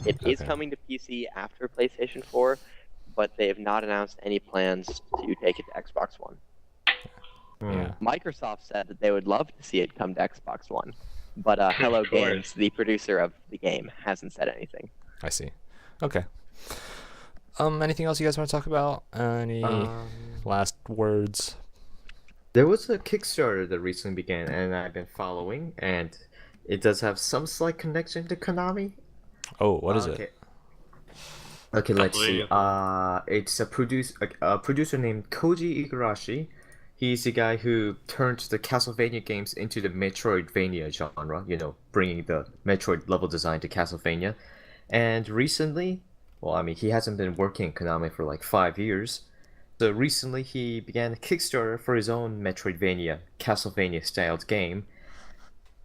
It is Okay. coming to PC after PlayStation 4, but they have not announced any plans to take it to Xbox One. Yeah. Microsoft said that they would love to see it come to Xbox One, but Hello Of course. Games, the producer of the game, hasn't said anything. I see. Okay. Anything else you guys want to talk about? Any last words? There was a Kickstarter that recently began, and I've been following, and it does have some slight connection to Konami. Oh, what is it? Okay, let's see. believe. It's a producer named Koji Igarashi. He's the guy who turned the Castlevania games into the Metroidvania genre, bringing the Metroid level design to Castlevania. And recently, well, I mean, he hasn't been working at Konami for like 5 years. So recently he began a Kickstarter for his own Metroidvania, Castlevania-styled game.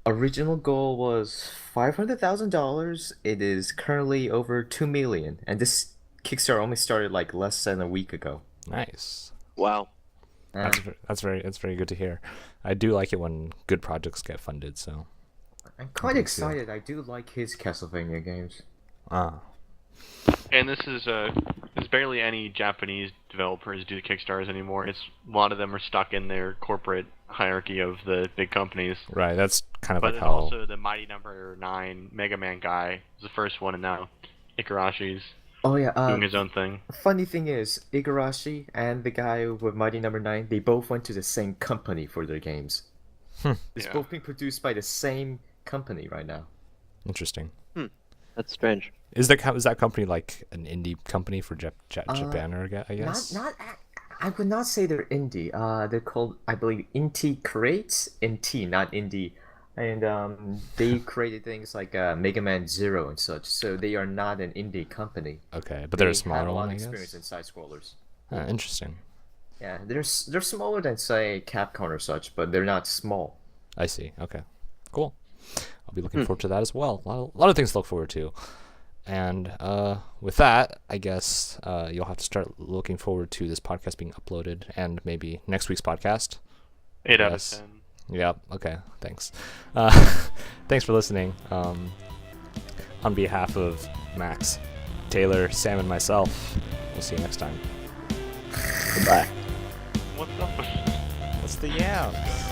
Original goal was $500,000. It is currently over 2 million, and this Kickstarter only started like less than a week ago. Nice. Wow. And That's very good to hear. I do like it when good projects get funded. So I'm quite Thanks, yeah. excited. I do like his Castlevania games. ah, And this is there's barely any Japanese developers do Kickstarters anymore. It's a lot of them are stuck in their corporate hierarchy of the big companies. right. That's kind of But like there's how. also the Mighty Number 9 Mega Man guy, was the first one, and now Igarashi's Oh yeah, doing his own thing. funny thing is, Igarashi and the guy with Mighty Number 9, they both went to the same company for their games. It's Yeah. both being produced by the same company right now. Interesting. That's strange. Is that company like an indie company for Japan, or I guess? I would not say they're indie. They're called, I believe, Inti Creates, Inti, not indie. And they created things like Mega Man Zero and such, so they are not an indie company. Okay, but they're a They have smaller a lot one, of I experience guess. in side scrollers. Interesting. Yeah, they're smaller than say Capcom or such, but they're not small. I see. Okay, cool. I'll be looking forward to that as well. A lot of things to look forward to. And with that, I guess you'll have to start looking forward to this podcast being uploaded, and maybe next week's podcast. 8 out of Yes. 10. Yeah. Okay. Thanks. Thanks for listening. On behalf of Max, Taylor, Sam, and myself, we'll see you next time. Goodbye. What's up with What's the yams?